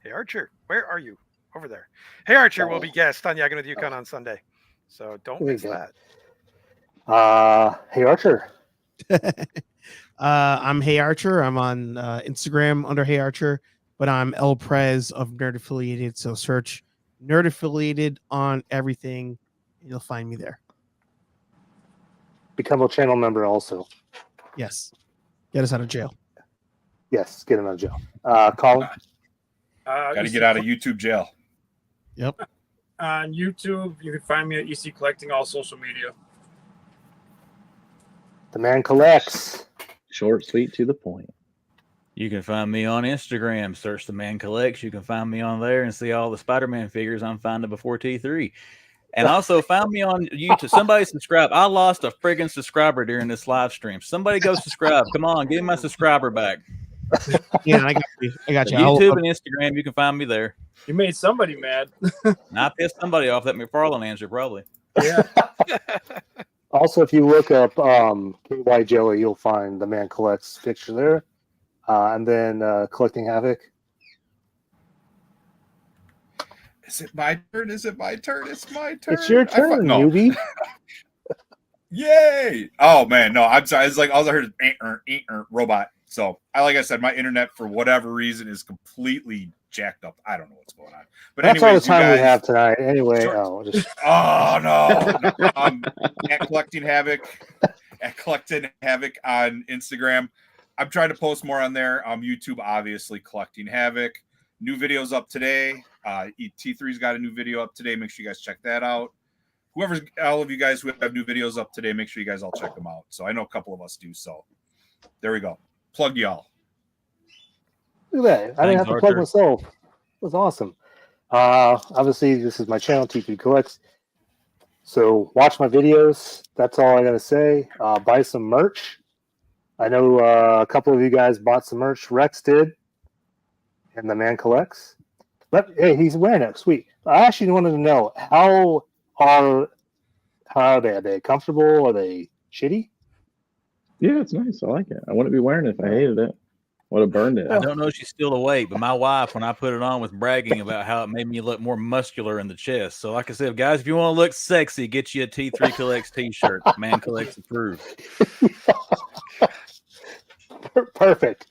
Hey Archer, where are you? Over there. Hey Archer will be guest on Yakking with Yukon on Sunday, so don't miss that. Hey Archer. I'm Hey Archer. I'm on Instagram under Hey Archer, but I'm El Prez of Nerd Affiliated. So search Nerd Affiliated on everything. You'll find me there. Become a channel member also. Yes. Get us out of jail. Yes, get him out of jail. Colin. Got to get out of YouTube jail. Yep. On YouTube, you can find me at EC Collecting, all social media. The man collects. Short, sweet, to the point. You can find me on Instagram. Search The Man Collects. You can find me on there and see all the Spider-Man figures I'm finding before T3. And also found me on YouTube. Somebody subscribe. I lost a friggin' subscriber during this live stream. Somebody go subscribe. Come on, give me my subscriber back. Yeah, I got you. YouTube and Instagram, you can find me there. You made somebody mad. I pissed somebody off. That McFarlane answer, probably. Yeah. Also, if you look up KY Jelly, you'll find The Man Collects picture there. And then Collecting Havoc. Is it my turn? Is it my turn? It's my turn. It's your turn, newbie. Yay! Oh man, no, I'm sorry. It's like all I heard is robot. So like I said, my internet for whatever reason is completely jacked up. I don't know what's going on. But that's anyways, all the time you guys, we have tonight. Anyway, at Collecting Havoc on Instagram. I'm trying to post more on there. YouTube, obviously, Collecting Havoc. New videos up today. T3's got a new video up today. Make sure you guys check that out. All of you guys who have new videos up today, make sure you guys all check them out. So I know a couple of us do. So there we go. Plug y'all. Look at that. I didn't have to plug myself. It was awesome. Obviously, this is my channel, T3 Collects. So watch my videos. That's all I got to say. Buy some merch. I know a couple of you guys bought some merch. Rex did. And The Man Collects. Hey, he's wearing it. Sweet. I actually wanted to know, how are they? Are they comfortable? Are they shitty? Yeah, it's nice. I like it. I wouldn't be wearing it if I hated it. Would have burned it. I don't know if she's still awake, but my wife, when I put it on, was bragging about how it made me look more muscular in the chest. So, like I said, guys, if you want to look sexy, get you a T3 Collects t-shirt. Man Collects approved. Perfect.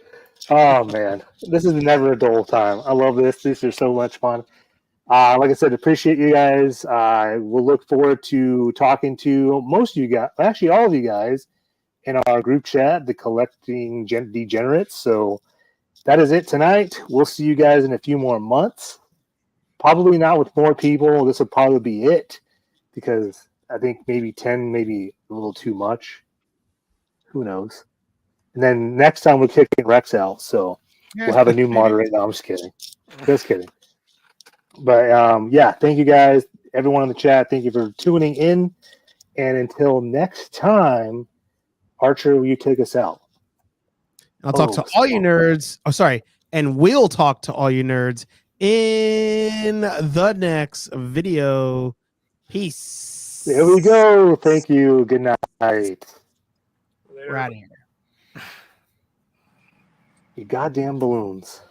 Oh, man. This is never a dull time. I love this. These are so much fun. Like I said, appreciate you guys. We'll look forward to talking to most of you guys, actually all of you guys, in our group chat, the Collecting Degenerates. So that is it tonight. We'll see you guys in a few more months. Probably not with more people. This will probably be it, because I think maybe 10, maybe a little too much. Who knows? And then next time we're kicking Rex out, so we'll have a new moderator. No, I'm just kidding. Just kidding. But yeah, thank you guys, everyone in the chat. Thank you for tuning in. And until next time, Archer, will you take us out? I'll talk to all you nerds. Oh, sorry. And we'll talk to all you nerds in the next video. Peace. There we go. Thank you. Good night. We're out of here. You goddamn balloons.